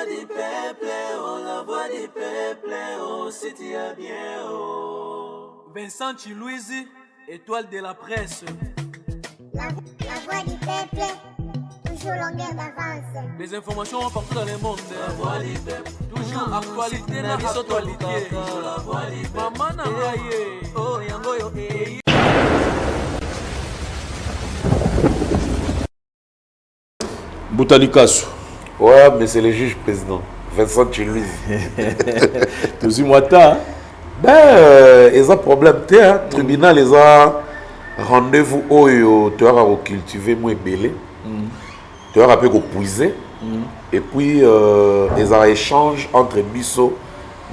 du peuple, oh, la voix du peuple, oh, si tu as bien, oh. Vincent Chilouizi, étoile de la presse. La voix du peuple, toujours longueur d'avance. Les informations partout dans le monde. La voix du peuple, toujours actualité na actualité. La voix du peuple, maman na ngai, oh yango yo eh. Boutalikasu. Ouais, mais c'est le juge président, Vincent Chilouizi. Tous mois Ben, ils ont problème, tribunal, ils ont rendez-vous où tu as cultiver moins belé, tu as peu puiser, et puis ils ont échange entre biso,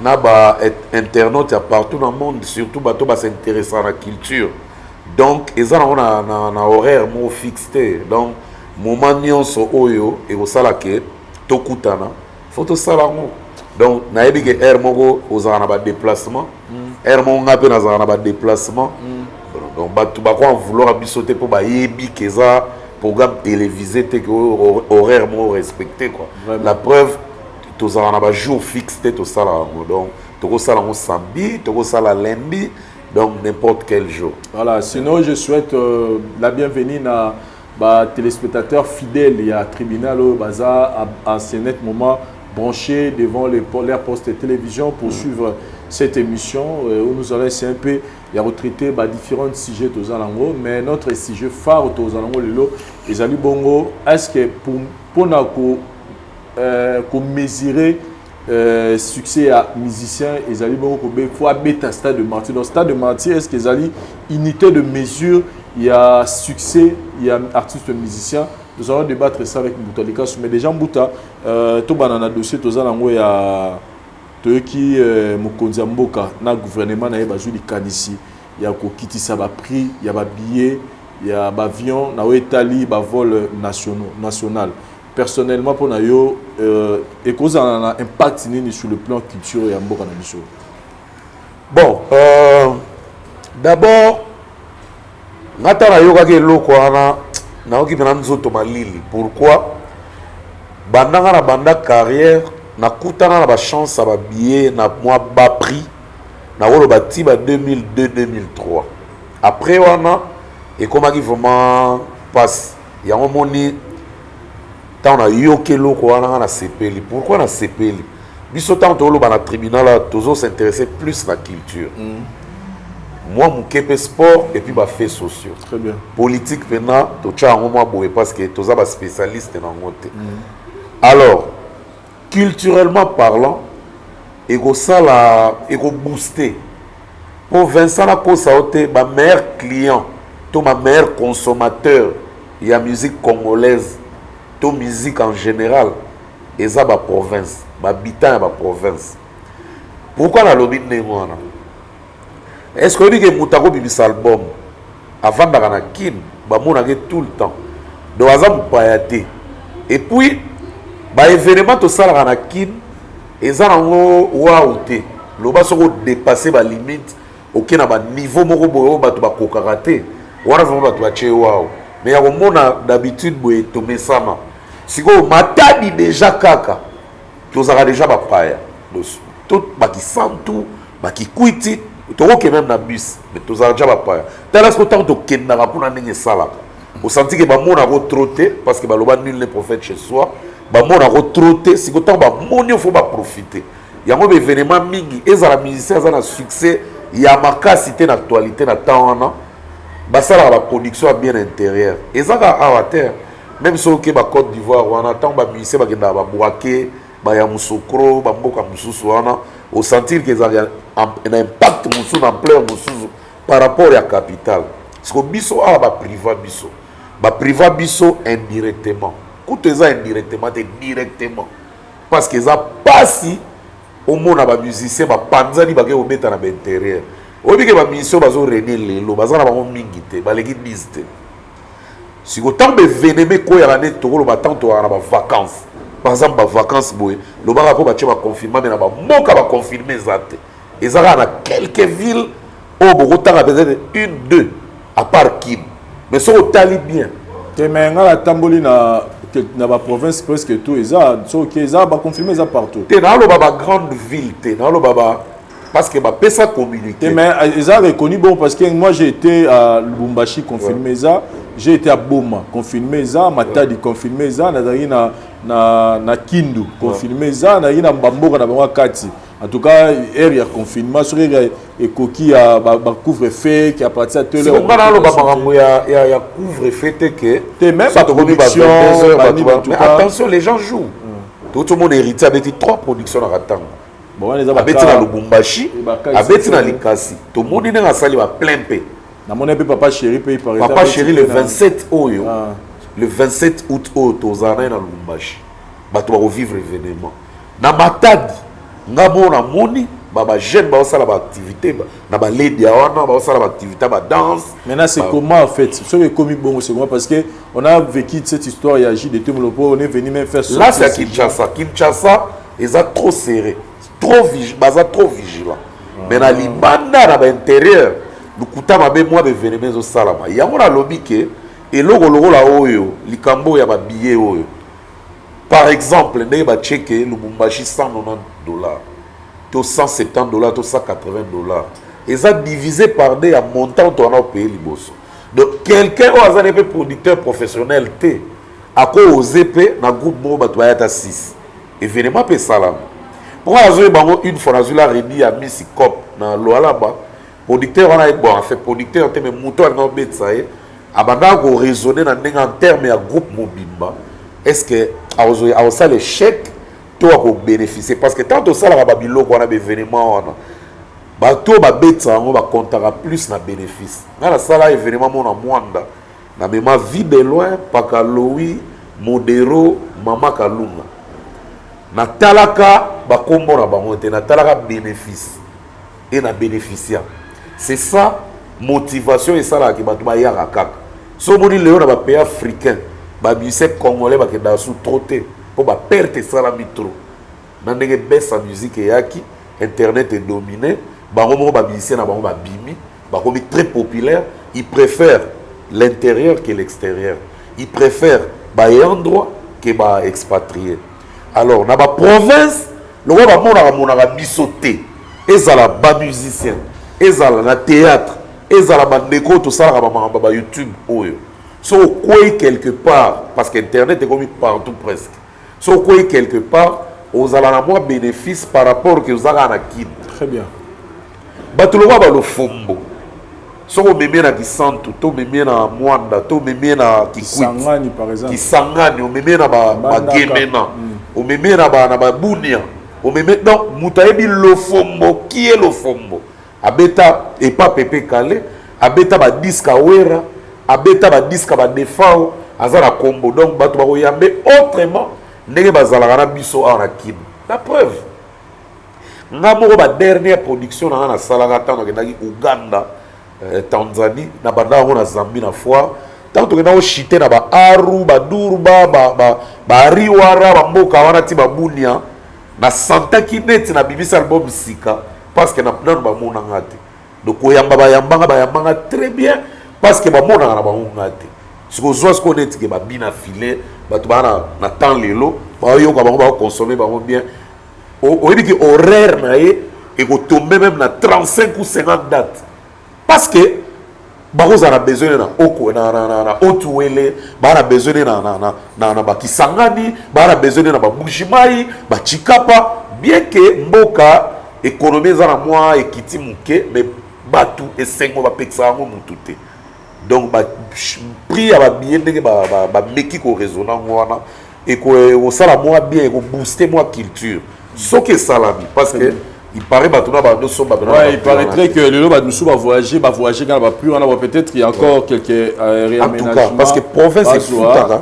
naba internautes partout dans le monde, surtout bateau bas s'intéresser à la culture. Donc ils ont un horaire moins fixé. Donc moment nyonso oyo et au salake tokutana, faut to salango. Donc naebi que air moko aux en déplacement, air mon ngape na za déplacement. Donc batu ba ko vouloir bisoter pour ba yebi que ça programme télévisé te horaire mo respecté quoi. La preuve tous en ba jour fixe to salango. Donc to salango samedi, to sala lundi, donc n'importe quel jour. Voilà, sinon je souhaite la bienvenue à téléspectateurs fidèles et à tribunal au bazar à ce net moment branchés devant les postes de télévision pour suivre cette émission où nous allons essayer un peu de retraiter différents sujets aux alango, mais notre sujet phare aux alango lelo les ali bongo est-ce que pour mesurer succès à musiciens les ali bongo faut habiter stade de martyr. Dans stade de martyr est-ce que les ali unité de mesure il y a succès il y a artiste musicien. Nous allons débattre ça avec Boutalikasu, mais déjà Mbouta, tout banana dossier, tout ça, il y a qui Mokonzi Mboka, na gouvernement na yeba juli kanisi, il y a kokiti ça va prix, il y a ba billet, il y a ba avion, na Italie, ba vol national. Personnellement pour na yo, et cause un impact nini sur le plan culturel ya Mboka na biso. Bon, d'abord, ngata na yo ka ke loko ana naoki pena nzoto malili. Pourquoi? Bandanga na banda carrière na kutana na ba chance ba billet na moi bas prix na wolo bati ba 2002-2003. Après wana et comment qui vraiment passe ya moni tant na yoke loko wana na CPL. Pourquoi na CPL? Biso tant to lo ba na tribunal toujours s'intéresser plus la culture. Moi, mon képe sport et puis bah faits sociaux. Très bien. Politique maintenant, tu as un moment parce que tu es spécialiste dans le côté. Alors, culturellement parlant, il faut booster. Pour Vincent Lacoste, ma meilleur client, ma meilleur consommateur, il y a musique congolaise, musique en général, et ça ma province, ma habitant ma province. Pourquoi la lobby de Némoana? Est-ce que vous dites que Moutako bibis album avant d'arriver à Kin, tout le temps. Donc, et puis, événement tout ça à Kin, et ça a le bas dépasser la limite, aucun niveau moko batu ba kokaraté. Wana vraiment batu ba che wow. Mais ya komona d'habitude boye to mesama. Siko matadi déjà kaka. Tous ara déjà ba paya. Tout ba ki santu, ba ki kuiti. Tu as même un bus, mais tu as déjà pas. Tu as ce temps de kenda pour n'aller sala. Au senti que mon a retrotté parce que le nul n'est prophète chez soi. Mon a retrotté, si que temps il faut profiter. Il y a un événement mingi et ça la musicien ça a succès. Il y a marqué cité l'actualité na temps na. Ça la production bien intérieure. Et ça a à terre. Même si ok Côte d'Ivoire on attend ba musicien ba kenda ba boaké, ba ya musokro, ba mboka mususu wana. Au sentir qu'ils ont un impact par rapport à la capitale. Parce que biso a ba priva biso indirectement. Quand ils ont indirectement, c'est directement. Parce qu'ils ont pas si au monde a ba musicien ba panzani ba ke o mettre na intérieur. Obi ke ba musicien ba zo rené lelo, ba za na ba mingité, ba legi bizte. Si ko tant be veneme ko ya ne to ko ba tant to na ba vacances. Par exemple, les vacances, le bar a confirmé, mais il a confirmé. Et ça a quelques villes où il y a peut-être une, deux, à part Kim. Mais ça, on bien. Mais la tamboli na dans la province presque tout ça OK ça va confirmer ça partout te na lo baba grande ville te na lo baba parce que ba pesa communauté mais ça reconnu bon parce que moi j'ai été à Lubumbashi confirmer ça j'ai été à Boma confirmer ça Matadi confirmer ça na Kindu confirmer ça na Mbamboka na bango kati en tout cas il y a confinement sur et coquille à couvre-feu qui a parti à tout l'heure on a lo baba il y a couvre-feu que même pas production mais attention les gens jouent tout le monde hérité avec 3 productions à attendre bon les abeti na Lubumbashi abeti na Likasi to moni na sali ba plein pe na mon papa chéri pe par exemple papa chéri le 27 oyo le 27 août oyo tozana na Lubumbashi bato ba vivre événement na Matadi ngabo na moni baba jeune ba osala ba activité na ba lady wana ba osala ba activité ba danse maintenant c'est comment en fait ce que comme bon c'est comment parce que on a vécu cette histoire il agit de tout le on est venu même faire là c'est à Kinshasa ils ont trop serré trop vigilant mais na libanda na ba intérieur lukuta mabe moi be venemezo salama yango na lobby ke eloko lokola oyo likambo ya ba billet oyo par exemple ndenge ba checker Lubumbashi $190 to $170 to $180 et ça divisé par des à montant on a payé liboso donc quelqu'un ou un producteur professionnel t à quoi oser pe na groupe mo ba toya ta 6 événement pe salama pour azoé bango une fois la réuni à Missy Cop na Loalaba producteur on a bon en fait producteur te mais mouton na betsa e abanda ko raisonner na ndenge en terme ya groupe mobimba est-ce que azoé a ça le chèque to ko bénéficier parce que tant to ça la babilo ko na événement on ba to ba betsa on va compter plus na bénéfice na la sala événement mon na Mwanda na mema vie de loin Pakaloui Modero Mama Kalunga na talaka bakombo na bango te na talaka bénéfice et na bénéficiaire c'est ça motivation et ça là qui ba to ba yaka kaka so moni leo na ba pays africain ba bise congolais ba ke da sous trotter pour ba perte ça la mitro na ndenge baisse sa musique yaki internet est dominé bango mo ba bise na bango ba bimi ba komi très populaire ils préfèrent l'intérieur que l'extérieur ils préfèrent ba endroit que ba expatrié alors na ba province le roi ba mona bisoté ezala ba musicien ezala na théâtre ezala ba ndeko to sala ba YouTube oyo so quoi quelque part parce que internet est comme partout presque so quoi quelque part aux ala na moi bénéfice par rapport que vous avez na kid très bien bato le roi ba lo fombo so ko memé na Kisantu to memé na Mwanda to memé na Kisangani par exemple Kisangani o memé na ba Gemena o memé na ba Bunia o memé donc mutaebi lo fombo qui est le fombo abeta et pas Pepe Kale abeta ba disque awera abeta ba disque ba defao azala combo donc bato ba yambe autrement ndenge bazala na biso a na kin la preuve ngamo ba dernière production na salaka tano kendaki Uganda Tanzanie na banda na Zambie na fois tant que na chité na ba Aru ba Durba ba Riwara ba mboka wana ti ba Bunia na santa ki net na bibisa album sika parce que na plan ba mona ngati donc oyamba ba yambanga très bien parce que ba mona na ba ngati siko zo siko net ke ba bina filet ba to bana na temps lelo ba yo ka ba consommer ba bien o dit que horaire na et ko tomber même na 35 ou 50 dates parce que baroza na besoin na oko na otuele ba na besoin na ba Kisangani ba na besoin na ba Bujimai ba Chikapa bien que mboka économie za na moi ekiti muke mais batu esengo ba peksa ngo mutute donc ba prix ya ba bien ndenge ba meki ko raisonner ngwana et ko sala moi bien ko booster moi culture ce que salami parce que il paraît que il paraîtrait que le lot va voyager quand va plus on a peut-être il y a encore quelques réaménagements parce que province est foutara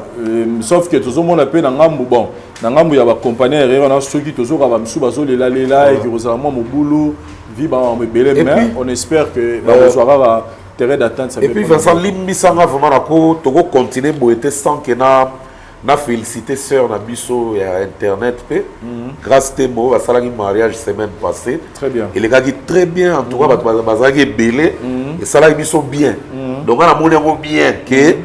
sauf que tout le monde a peu dans ngambu bon dans ngambu il y a ba compagnie aérienne on a ceux qui toujours va musu bazo lela et qui rosalement mo boulot vit ba belé mais on espère que ba reçoira terrain d'attente et puis Vincent Limbisanga vraiment na ko to continuer boiter sans que na félicité sœur na biso ya internet pe grâce temo va salaki mariage semaine passée très bien et les gars dit très bien en tout cas bazaki belé et salaki biso bien donc on a moni ngo bien que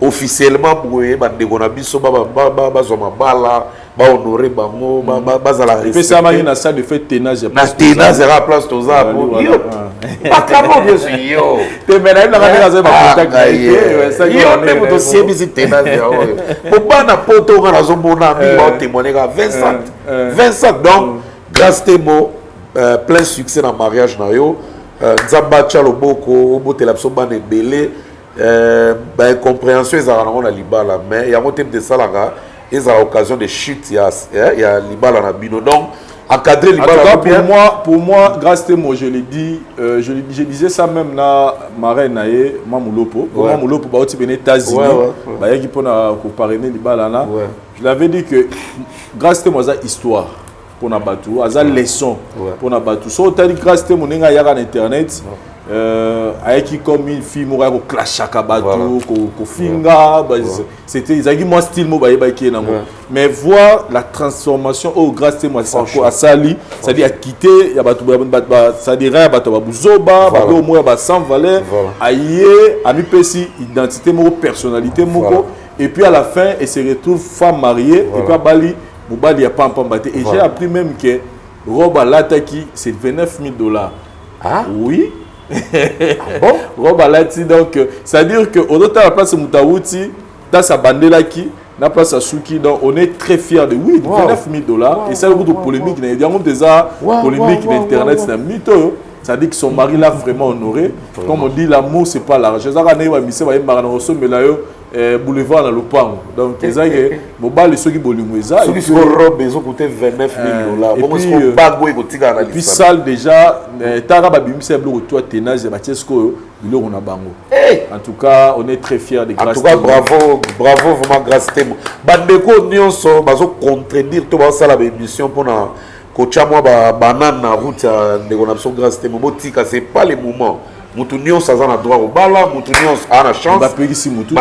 officiellement boye bandeko na biso bazwa mabala honorer bango bazala respecter. Puis ça m'a une salle de fête ténage. Na ténage à la place tous ça. Yo. Pas comment bien sûr yo. Te mena na ngana za ba contact. Yo même dossier bisi ténage. Pour pas na poto ngana zo mona mi ba témoigner à Vincent donc grâce temo plein succès dans mariage na yo. Nzamba chalo boko obotela biso bana ebele compréhension ezalaka na libala mais ya motem de salaka ezala occasion de chute ya libala na bino donc encadrer libala pour moi grâce temo je l'ai dit je disais ça même na marraine nae Mamulopo Mamulopo ba oti bene États-Unis ba yaki pona ko parrainer libala na je l'avais dit que grâce temo za histoire pour na batu aza leçon pour na batu so tali grâce temo ninga yaka na internet avec comme une fille mourir au clash à Kabato, au finga, c'était ils moi style mais voir la transformation au grâce moi à Sali, c'est-à-dire à quitter ya bato ça dirait bato babuzoba, bato moi ba sans valeur, aïe a mi pesi identité mo personnalité moko et puis à la fin elle se retrouve femme mariée et puis à Bali Moubali a pas pambaté et j'ai appris même que robe lataki c'est $29,000. Ah oui. Bon, Robalati donc c'est-à-dire que au total la place Moutaouti dans sa bandela qui la place à Souki donc on est très fiers de $29,000 et ça le beaucoup de polémique il y a déjà polémique d'internet c'est un mythe ça dit que son mari l'a vraiment honoré comme on dit l'amour c'est pas l'argent ça quand il va marano mais là boulevard dans le pan donc ils ont mobile ceux qui bolingweza ceux qui sont robe ils ont coûté $29,000 bon est-ce qu'on bago et kotika na puis salle déjà tara babimisa blo toi ténage batesco bilo on a bango en tout cas on est très fiers de grâce en tout cas bravo vraiment grâce temo bandeko nyonso bazo contredire to ba sala ba émission pour na kocha moi banane na route de on a besoin grâce temo botika c'est pas le moment mutu nyonso aza na droit obala mutu nyonso ana chance bapekisi mutu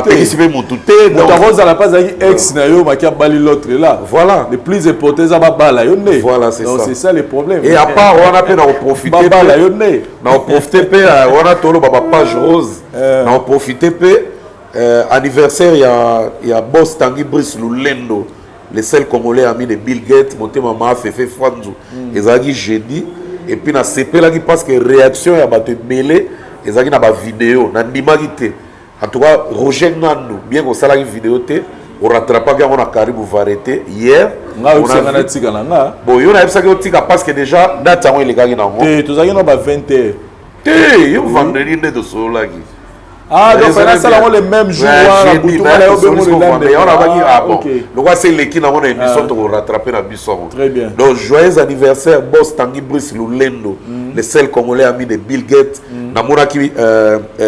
te donc roza la pas avec ex na yo makia bali l'autre là voilà le plus important ça va bala yo né voilà c'est donc ça c'est ça le problème et à part on a pe na profiter bala yo né na profiter pe on a tolo baba page rose na profiter pe anniversaire ya boss Tanguy Brice Lulendo le seul congolais ami de Bill Gates monté maman Fefe Franzu ezaki jeudi et puis na sepela qui parce que réaction ya bato belé ezaki na ba vidéo na ndimaki te en tout cas Roger Nando bien ko sala ki vidéo te on rattrape pas on a Caribou Varieté hier on a na tika na nga bon yo na epsa ki tika parce que déjà date yango elekaki na ngo te tozaki na ba 20h te yo vendredi nde to solo ki ah donc ça là les mêmes jours la boutou na yo be mo le on a baki ah bon donc c'est l'équipe na mon émission to rattraper na biso très bien donc joyeux anniversaire boss Tanguy Brice Lulendo le seul congolais ami de Bill Gates na mona ki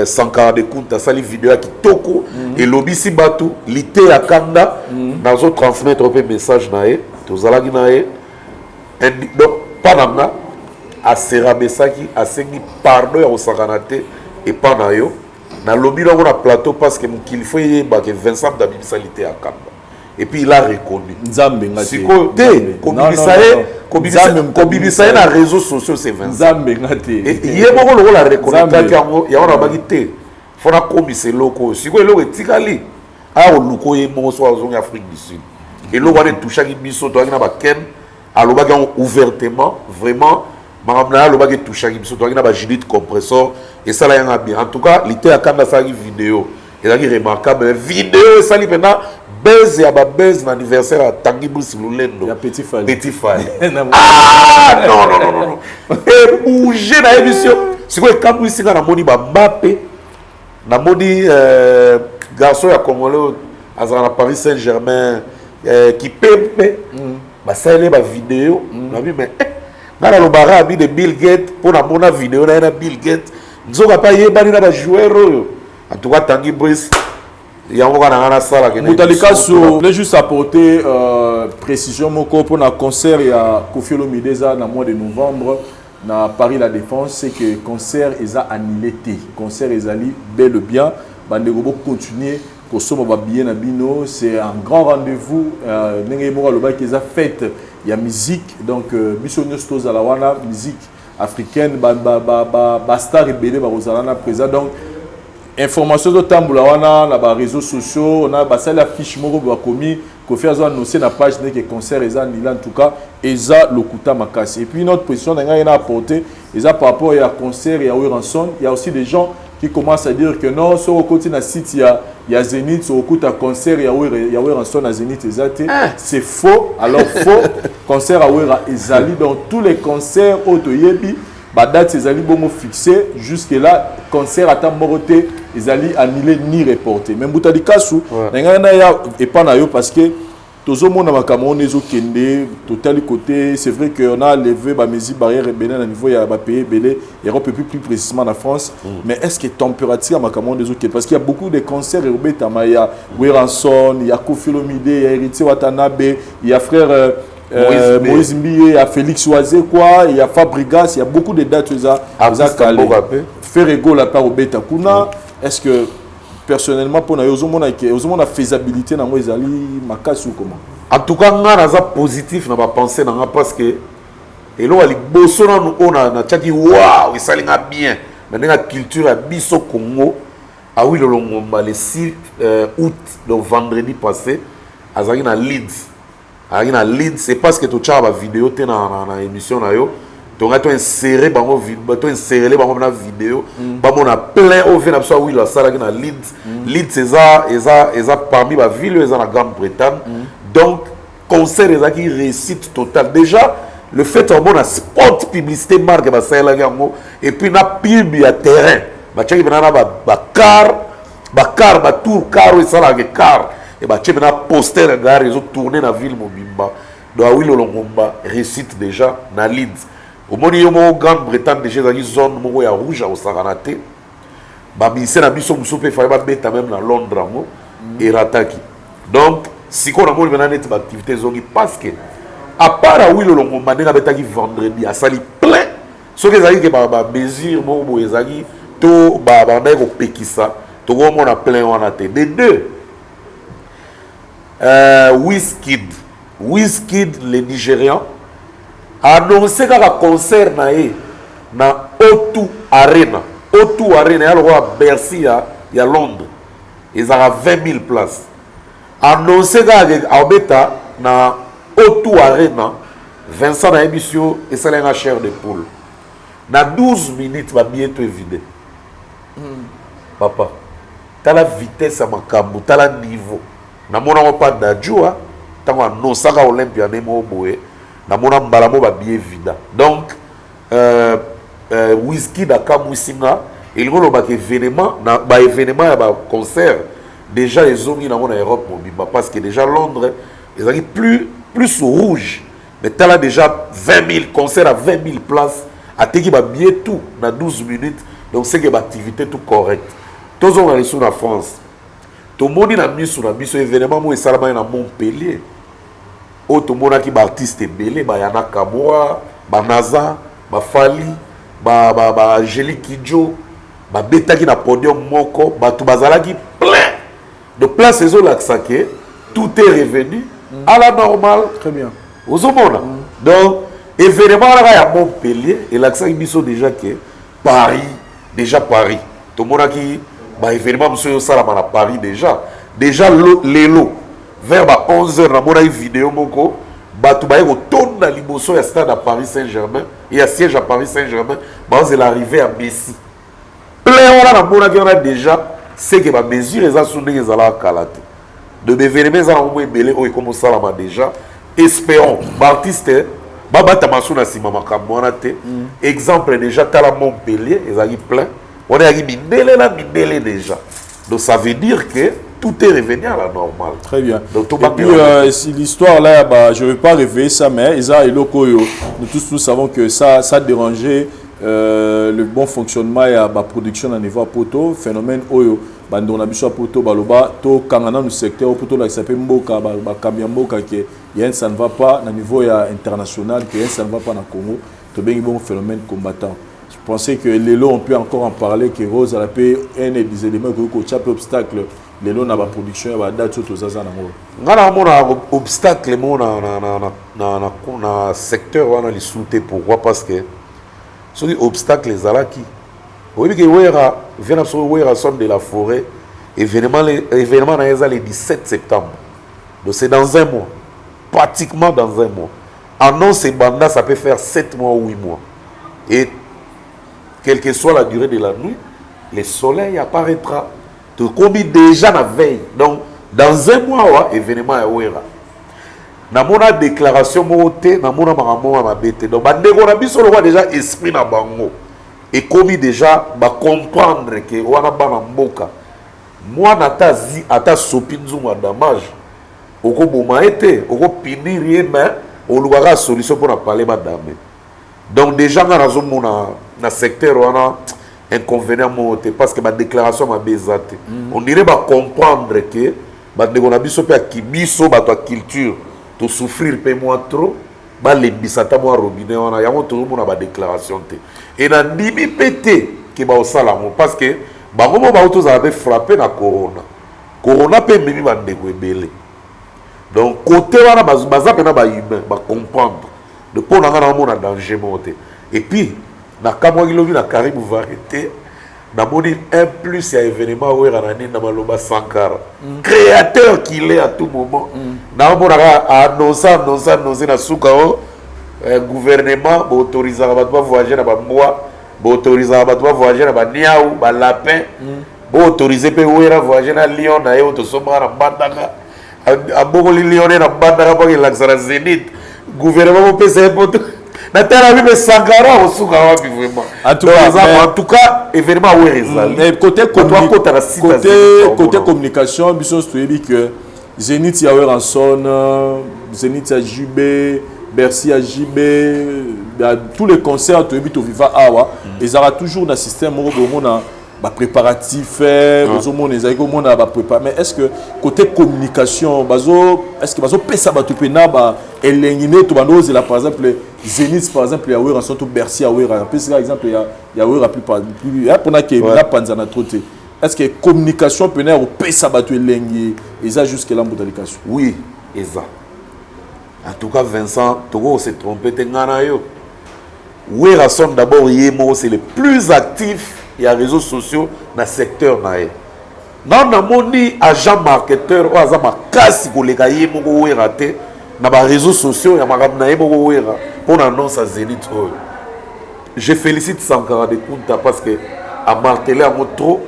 Sankara de Kunta sali vidéo ki toko et lobisi batu lité ya kanda nazo transmettre un message na e tozalaki na e donc pananga asera besaki asengi pardon ya osakanate et pas na yo na lobby là on a plateau parce que qu'il faut y que Vincent d'habitualité à Kamba et puis il a reconnu Nzambe ngati siko te kobibisaye na réseaux sociaux c'est Vincent Nzambe ngati et yebo ko la reconnaître yango ya ona baki te fona komise loko siko eloko etikali a oluko ye mo so azonga Afrique du Sud et loko ane toucha ki biso to na ba ken alobaki ouvertement vraiment Maramna lobaki toucha ki biso to na ba Judith compresseur et ça là y a bien en tout cas l'été à Kanda ça vidéo et là qui remarquable vidéo ça li pendant buzz ya ba buzz l'anniversaire à Tanguy Brice Lulendo ya petit fall ah non et bouger na émission c'est quoi quand vous ici na moni ba Mbappé na moni garçon ya congolais à Paris Saint-Germain qui pepe ba ça les ba vidéo na bi mais na lo bara ami de Bill Gates pour na mona vidéo na Bill Gates nzoka pa yebani na ba joueur en tout cas Tanguy Brice yango kana ngana sala ke Mutalika so je voulais juste apporter précision moko pour na concert ya Koffi Olomide za na mois de novembre na Paris La Défense c'est que concert eza annulé té concert ezali bel et bien bandeko bo continuer ko soma ba billet na bino c'est un grand rendez-vous ndenge moko loba ki eza fête ya musique donc biso nyonso za la wana musique africaine ba star ebele ba rozalana présent donc information de tamboula wana na ba réseaux sociaux on a ba ça la fiche moko ba commis ko faire zo annoncer na page que concert eza en tout cas eza lokuta makasi. Et puis notre position nga ina apporter eza par rapport à concert ya Weranson, il y a aussi des gens qui commencent à dire que non sur au côté na site il y a Zénith sur au côté concert ya Weranson à Zénith ezate c'est faux. Alors faux concert à Wera ezali dans tous les concerts autoyebi ba date ezali bongo fixé jusque là concert ata moroté ezali annulé ni reporté même buta dikasu nga na ya et pas na yo parce que tozo mona makamon ezo kende total côté c'est vrai que on a levé ba mesures barrières rebelle à niveau ya ba pays belé Europe plus précisément en France mais est-ce que température makamon ezo kende parce qu'il y a beaucoup de concerts européens tamaya Weranson il y a Kofi Olomide il y a Héritier Watanabe il y a frère Moïse Mbiye, il y a Félix Oazé, quoi, il y a Fabrigas, il y a beaucoup de dates faire égaux la part au Beta Kuna. Est-ce que personnellement, pour nous, la faisabilité dans les ali makasu comment? En tout cas, on a positif dans ma pensée parce que et là, les bosso on a tchaki waouh, ça linga bien. Maintenant la culture à biso Congo, ah oui le Longomba le 6 août donc vendredi passé, à Zagina Leeds. À Leeds, c'est parce que tu as une vidéo dans l'émission. Tu as inséré la vidéo. On a plein de vidéos. Oui, la salle à Leeds. Leeds, c'est parmi les villes de la Grande-Bretagne. Donc, concert est une réussite totale. Déjà, le fait qu'on a un spot publicité marque et puis on a pub à terrain. Il y a tour, car et ça là car. Et bah tu as poster un gars ils ont tourné dans la ville Mobimba. Donc oui le Longomba récite déjà dans Leeds. Au moment où Grande-Bretagne déjà dans une zone où il y a rouge au Saranate. Bah ministère na biso musope fallait pas mettre même dans Londres et Rataki. Donc si on a mon maintenant net activité zongi parce que à part oui le Longomba na betaki vendredi à sali plein. Ce que ça dit que bah mesure mo ezaki to bah na ko pekisa to go mon a plein on a té des deux. Wizkid, le Nigérian, a annoncé qu'un concert na O2 Arena. O2 Arena, il y a Bercy, il y a Londres. Ils ont 20 000 places. Annoncé qu'à na O2 Arena, Vincent na émission et ça a chair de poule. Na 12 minutes, va bientôt vidé. Papa, tu as la vitesse à ma cambo, tu as le niveau. Na mona pas d'adjoua tango no saka Olympia nemo boé na mona mbalamo ba bien vida donc Wizkid akamusinga il ngolo ba événement na ba événement ya ba concert déjà les zones na mona Europe mobimba parce que déjà Londres ils ont plus rouge mais tu as déjà 20 000 concerts à 20 000 places à teki ba bien tout na 12 minutes donc c'est que ba activité tout correct tous on aller sur la France. Tout le monde a mis sur la mission événement moi ça là na Montpellier. Oh tout le monde qui artiste belé ba yana Kamora, ba Naza, ba Fali, ba Angélique Kidjo, ba Beta qui na podium moko, ba tout bazala qui plein. De place ces là que tout est revenu à la normale. Très bien. Aux hommes. Donc événement là à Montpellier et l'accent ils déjà que Paris, tout le monde qui bah événement monsieur Salama à Paris déjà les lots vers 11h na mona vidéo moko ba tu ba retourne na liboso ya stade à Paris Saint-Germain et à siège à Paris Saint-Germain bah c'est l'arrivée à Messi plein on a mona qui on a déjà c'est que ba mesure les assoudés les ala kalate de événements ça on belé o comme Salama déjà espérons artiste ba batamasu na sima makambo na te exemple déjà tala Montpellier ils arrivent plein. On est arrivé Mindele déjà. Donc ça veut dire que tout est revenu à la normale. Très bien. Donc, et puis l'histoire là, bah, je ne vais pas réveiller ça, mais nous tous nous savons que ça dérangeait le bon fonctionnement et la production à niveau poto. Phénomène Oyo, on a vu sur poto, baloba, to kangana no secteur poto là qui s'appelle Mboka, Kambiamboka qui y ça ne va pas au niveau international, que ça ne va pas dans le Congo. C'est bien un bon phénomène combattant. Je pensais que les lots, on peut encore en parler, que Rose a la paix, un des éléments qui ont un obstacle, les lots dans la production, il y a des dates aux Azan. Il y a un obstacle dans le secteur, on a les souhaité. Pourquoi? Parce que ce obstacle, les Alaki, Oui, que Wera vient sur Wera sonne de la forêt. Événement le 17 septembre. Donc c'est dans un mois. Pratiquement dans un mois. Annonce et banda, ça peut faire 7 mois ou 8 mois. Et quelle que soit la durée de la nuit, le soleil apparaîtra. Tu commis déjà la veille. Donc, dans un mois, événement à Wera. Dans mon déclaration, dans mon amabete. Donc, on a déjà esprit na bango. Et commis déjà, comprendre que on a banamboka. Moi, natazi, ata sopinzu ma damage. Oko boma été, oko pinir rien, mais on aura solution pour parler madame. Donc déjà dans le secteur on a inconvénient parce que ma déclaration m'a baisate. On dirait pas comprendre que on a biso pe kibiso ba to culture to souffrir pe moi trop ba les bisata moi robinet on a yamo tout le monde a ba déclaration te. Et na ndimi pété que ba osala parce que ba ngomo ba autos a frappé na corona. Corona pe mimi ba ndeko ebele. Donc côté wana baza pena ba humain ba comprendre de pour na na danger monter et puis na kamwa kilovi na Caribou variété na moni un plus ya événement où ranani na maloba Sankara créateur qu'il est à tout moment na mona annoncer na sukao gouvernement ba autoriser ba voyager na ba mois ba autoriser ba voyager na ba niaou ba lapin ba autoriser pe ouera voyager na Lyon na yo to somba na bandaka a beaucoup de Lyonnais na bandaka pa la Zénith gouvernement peut se pour na terre vive Sankara au souka wapi vraiment en tout cas événement où côté communication biso tu dit que Zénith ya Ranson Zénith ya JB Bercy à JB tous les concerts tu habites au Viva Awa ils aura toujours dans système na préparatif mais est-ce que côté communication est-ce que bazo pesa batu pena ba elengine to bando là par exemple Zénith par exemple ya wera sont tout Bercy ya wera par exemple ya wera plus pour na ke na panzana troté est-ce que communication pena o pesa batu elengi eza jusque là modalication oui eza en tout cas Vincent Togo s'est trompé tengana yo wera sont d'abord yemo c'est le plus actif. Il y a réseaux sociaux dans le secteur. Dans le agent marketeur, il y a des réseaux sociaux, il y a pour annoncer à Zénith. Je félicite Sankara de Kunta parce que à marteler à trop,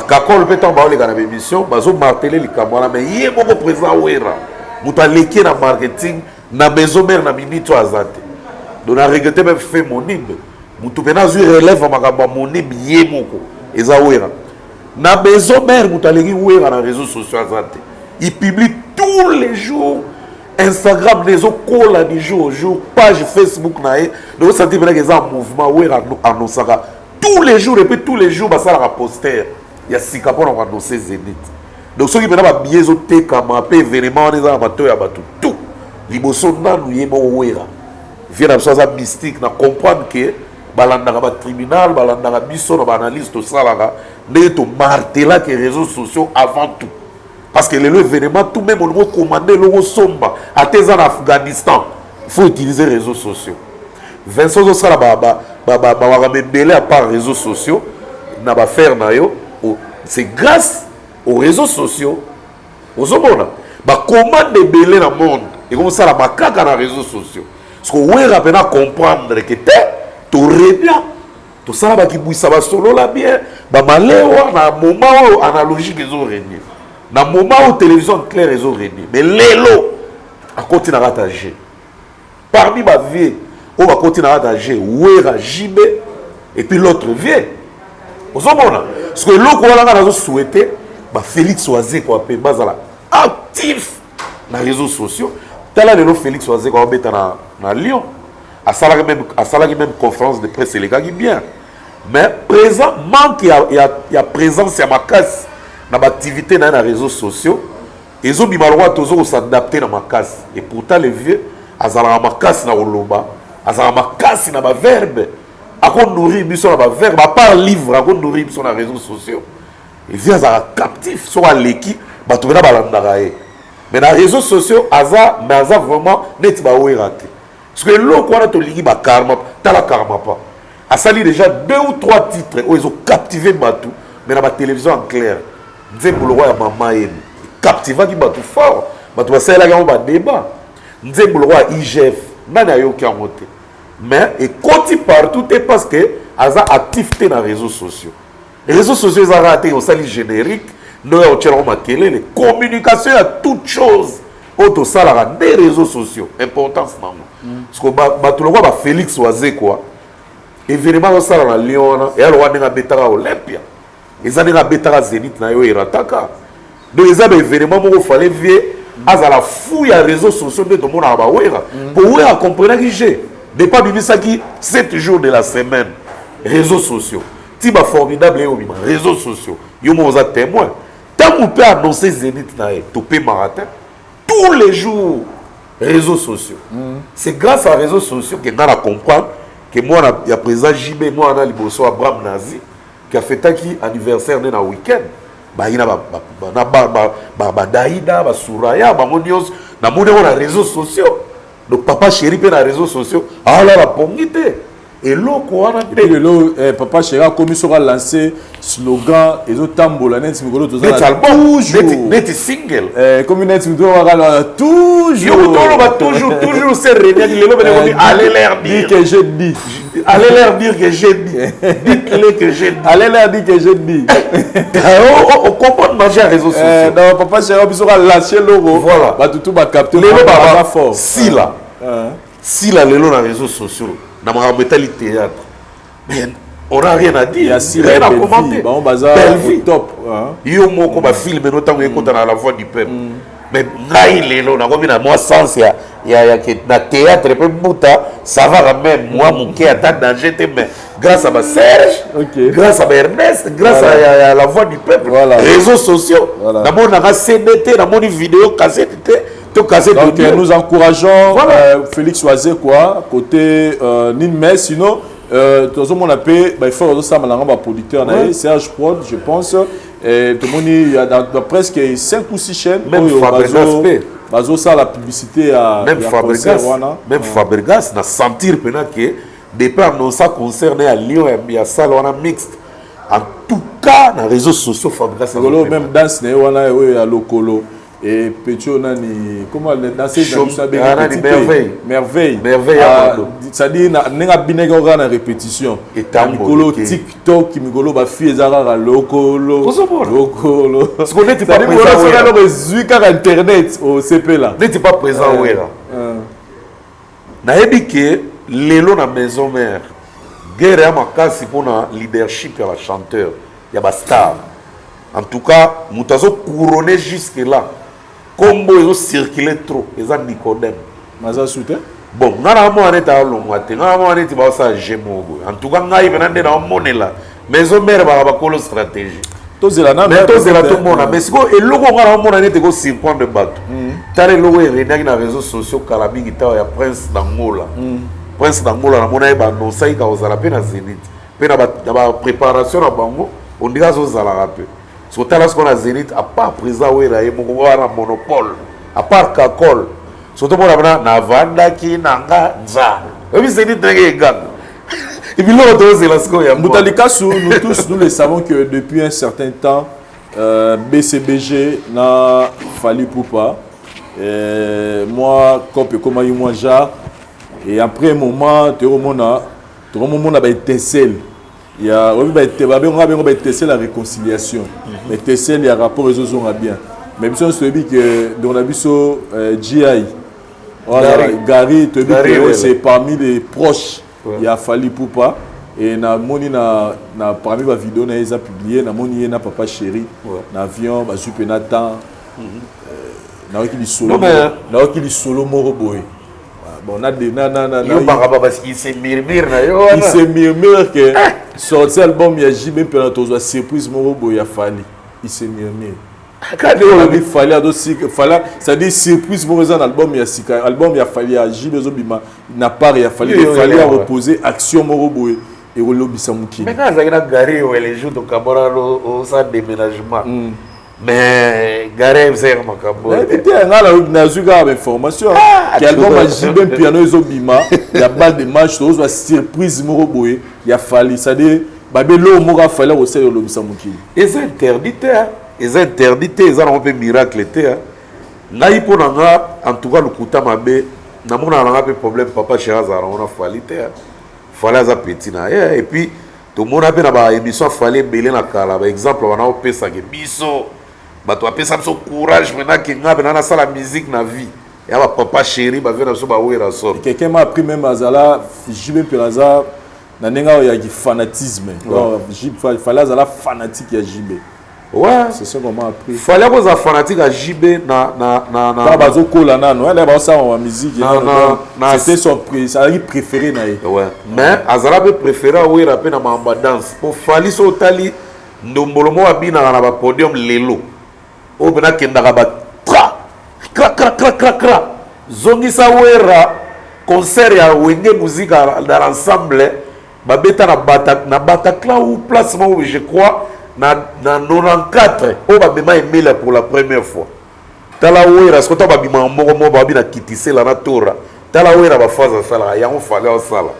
kakol peut en parler dans l'émission, marteler les camarades, mais il y a beaucoup présent ouera. Muta leki na marketing na maison mère na minito azate. Donc on a regretté même fait mon nimbe. Mutu pena zu relève makamba moni biye moko eza wera na maison mère mutaleki wera na réseaux sociaux azate il publie tous les jours Instagram les okola du jour au jour page Facebook na e donc ça dit que ça un mouvement wera annoncera tous les jours et puis tous les jours ba ça la poster il y a sika pour annoncer Zénith donc ceux qui pena ba biye zo te kama pe événement les amateur ya batu tout liboso nanu yebo wera vient dans ça mystique na comprendre que balandaka ba tribunal balandaka biso na analyse to salaka ndé to martela que réseaux sociaux avant tout parce que les événements tout même on commander le somba à tes en Afghanistan il faut utiliser les réseaux sociaux Vincent zo sala ba belé à part réseaux sociaux na ba faire na yo c'est grâce aux réseaux sociaux aux homona ba commande belé dans monde et comme ça la makaka na réseaux sociaux parce que on rapena comprendre que tout bien tout ça va qui bouille ça va solo là bien ba maléwa na moment analogique ils ont régné na moment où télévision claire ils ont régné mais l'élo à continuer à rattacher parmi ma vie on va continuer à rattacher ouera JB et puis l'autre vie aux hommes parce que l'autre on a souhaité ba Félix Oazé quoi pe bazala actif dans les réseaux sociaux tel là le Félix Oazé quoi beta na Lyon à ça même conférence de presse les gars qui bien mais présent manque il y a présence à ma casse dans l'activité dans les réseaux sociaux ils ont mis malheureusement toujours s'adapter dans ma casse et pourtant les vieux azala ma casse na oloba azala ma casse na ba verbe à quoi nourrir biso na ba verbe à part livre à quoi nourrir biso na réseaux sociaux les vieux azala captif sur l'équipe ba to na balandaka mais dans les réseaux sociaux mais aza vraiment net ba oueraté parce que l'eau quoi to ligi ba karma tala karma pas a sali déjà 2 ou 3 titres où ils ont captivé Batou, mais dans la télévision en clair. Nzembo le roi ya maman et captiva qui Batou fort. Batou va là il y a débat. Nzembo le roi IGF, nana yo qui a monté. Mais et quand partout c'est parce que asa activité dans les réseaux sociaux. Les réseaux sociaux ils ont raté au sali générique, nous on tient les communication à toute chose. Auto salara des réseaux sociaux, importance non. Parce que Batou le roi ba Félix Oazé quoi. Événement au sala na Lyon et alors on a betara Olympia. Ils ont des betara Zénith na yo irataka. Donc ils ont des événements où il fallait vivre à la fouille à réseaux sociaux de tout le monde à Bawera. Pour vous comprendre que j'ai des pas bibi ça qui 7 jours de la semaine réseaux sociaux. Tiba formidable et au réseaux sociaux. Yo mo za témoin. Tant qu'on peut annoncer Zénith na yo topé marathon tous les jours réseaux sociaux. C'est grâce à réseaux sociaux que on a comprendre que moi, il y a présent JB, moi, on a l'impression Abraham Nazi, qui a fait un anniversaire dans le week-end. Il y a Daïda, Souraya, on a les réseaux sociaux. Donc, papa chéri, il y a les réseaux sociaux. Ah là, la pongité. Et l'eau, quoi, on a et papa chéri a commis sur lancer slogan et autres tambours là net toujours net single comme net toujours c'est René allez leur dire que j'ai dit allez leur dire que j'ai dit dites-le que j'ai dit allez leur dire que j'ai dit on comprend manger les réseaux sociaux non papa chéri a sur lâcher logo voilà ba tout ba capter le fort si là les réseaux sociaux dans ma mentalité théâtre mais on n'a rien à dire, rien à commenter. Belle vie. Top. Yo moko ba film notamment écoute dans la voix du peuple. Mais ngai lelo na komi na moi sens ya na théâtre pe buta ça va même moi mon qui attaque danger mais grâce à ma Serge, grâce à Ernest, grâce à la voix du peuple, réseaux sociaux. Na mon na CDT, na mon vidéo cassette donc nous encourageons Félix Oazé quoi côté Ninmes sinon tout le monde appelle il faut aussi ça malheureusement producteur Serge Prod je pense et tout le monde il y a presque 5 ou 6 chaînes même Fabregas ça la publicité à même Fabregas na sentir pendant que départ non ça concerne à Lyon et à ça on a mixte en tout cas dans les réseaux sociaux Fabregas même danse on a Lokolo et Petio nani comment dans ces merveille ça dit n'a binega na répétition et Mikolo TikTok qui Mikolo ba fi ezara lokolo ce qu'on n'était pas présent internet au CP là n'était pas présent ouera na ebike lelo na maison mère guerre ya makasi pour na leadership ya ba chanteur ya ba star en tout cas mutazo couronner jusque là combo ils ont circulé trop ils ont Nicodème maza soute bon ngana mo aneta longwate ngana mo aneta ba sa jemo en tout cas ngai benande na monela maison mère ba kolo stratégie tozela na mais tozela tout mona mais siko eloko ngana mo aneta ko surprendre bato tare logo renaki na réseaux sociaux kala mingi ta ya Prince d'Angola na mona ba no sai ka ozala pe na Zénith pe na ba préparation na bango on dirait zo zala rapé so tala ce qu'on a Zénith à part présent où il a un monopole à part Kakol surtout pour la na vanda ki nanga nza et puis Zénith n'est pas et puis l'autre c'est la score ya Mutalikasu nous tous nous le savons que depuis un certain temps BCBG n'a fallu poupa moi comme moi ja et après un moment tout le monde a étincelle. Il y a la réconciliation. Mais il y a rapport aux autres bien. Mais si on se dit que dans la biso GI, Gary, c'est parmi les proches. Il a fallu pour pas. Et na moni na parmi les vidéos na ils a publié na moni na papa chéri na avion ba super Nathan na qui solo moro boy. Bon, on a des parce qu'il se murmure il se murmure que sorti album il y a jamais pendant surprise mon boy a fallu il se murmure il fallait ça dit surprise mon album il y a album il a fallu à Jimé Zobima n'a pas il fallait reposer action mon boy et au lobby ça mouki mais quand ça a garé les jours de Kabora au centre déménagement mais Garem c'est makambo. Écoutez, on a une information. Qui album a JB piano Zobima, il y a balle de match, il y a surprise Moroboé, il y a fallu, c'est-à-dire, Babelo Mora fallait aussi le Lobisamouki. Et c'est interdit, ils ont un peu miracle. Là, il faut en tout cas le Kouta Mabé, n'a pas de problème, papa Cherazara, on a fallu, fallait à petit. Et puis, tout le monde a fait une émission, fallait belé na kala. Par exemple, on a opé ça, biso, tu as fait ça, courage, maintenant, qu'il y a la musique na vie. Il y a papa chéri, il y a quelqu'un m'a appris même à Zala, JB Pelaza, il y a du fanatisme. Il fallait être fanatique à JB. Ouais, c'est ça qu'on m'a appris. Il fallait être fanatique à JB. C'était son préféré. Ouais. Mais Azala préféré à Ouira Pena Mamba Danse. Pour Fali Sotali, Ndombolomo Abina na podium Lelo. Au Bena Kendaraba. Kra. Zongi Sawera, concert ya Wenge musique dans l'ensemble. Babeta na Bataclan ou placement où je crois. Na 94 o babema emela pour la première fois tala wera skota babima moko babina kitise la natura tala wera bafaza sala ya on fallait sala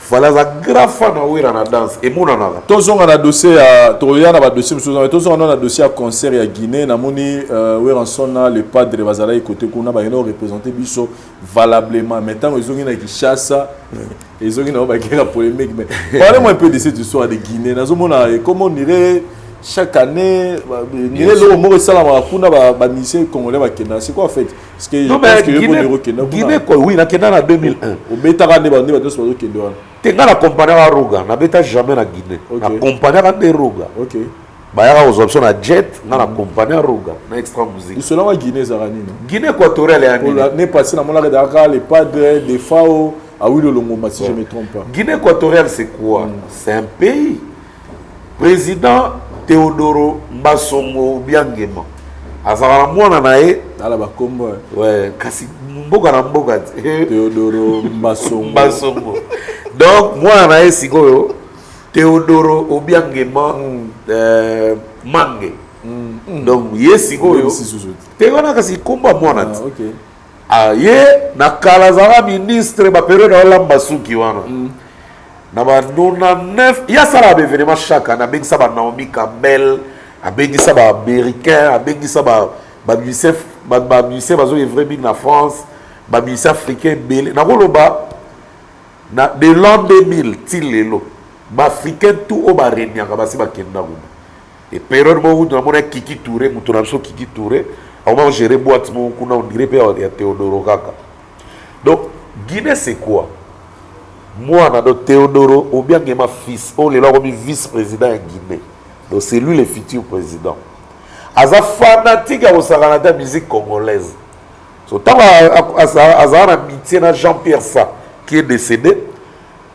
fallait za grafa na wera na danse et mona na tozonga na dossier ya toya na ba dossier musuza tozonga na dossier ya concert ya Guinée na moni wera sona le padre bazala côté kuna ba ino représenter biso valablement maintenant ils ont na Kinshasa ils ont une polémique. Mais parlez-moi un peu de cette histoire de Guinée. Comment on irait chaque année, c'est quoi en fait? Guinée, oui, la Kenya en 2001. Tu as accompagné à Roga, na beta jamais na Guinée. Accompagné à Roga. OK. Bah, aux options à jet, na accompagné à Roga, na extra musique. Selon la Guinée, Zarani. Guinée équatoriale est en L'année passée, dans mon Dakar, les padres, des FAO. Ah oui, le Longoma, si je ne me trompe pas. Guinée équatoriale, c'est quoi? C'est un pays. Président Théodoro Mbasongo Biangema. Azara mwana nae. Ala ba kombo. Ouais, kasi mboga na mboga. Théodoro Mbasongo. Mbasongo. Donc mwana nae sikoyo Théodoro Obiangema Mange. Donc yesikoyo. Théodoro kasi komba mwana. OK. Aye na kalazara ministre ba période olamba suki wana na ba 99 ya sala événement chaque année avec ça ba Naomi Campbell avec ça ba américain avec ça ba musicien bazo evre big na France ba musicien africain belé na koloba na de l'an 2000 tilelo ba africain tout o ba renyaka ba si ba kenda ko et période mo na mona Kiki Touré mutuna so Kiki Touré on va gérer boîte mon kuna on dirait pas Théodoro Kaka. Donc Guinée c'est quoi? Moi on a Théodoro ou bien ma fils on est là comme vice-président en Guinée. Donc c'est lui le futur président. Aza fanatique à Osaranata musique congolaise. So tant Aza amitié na Jean-Pierre Sa qui est décédé.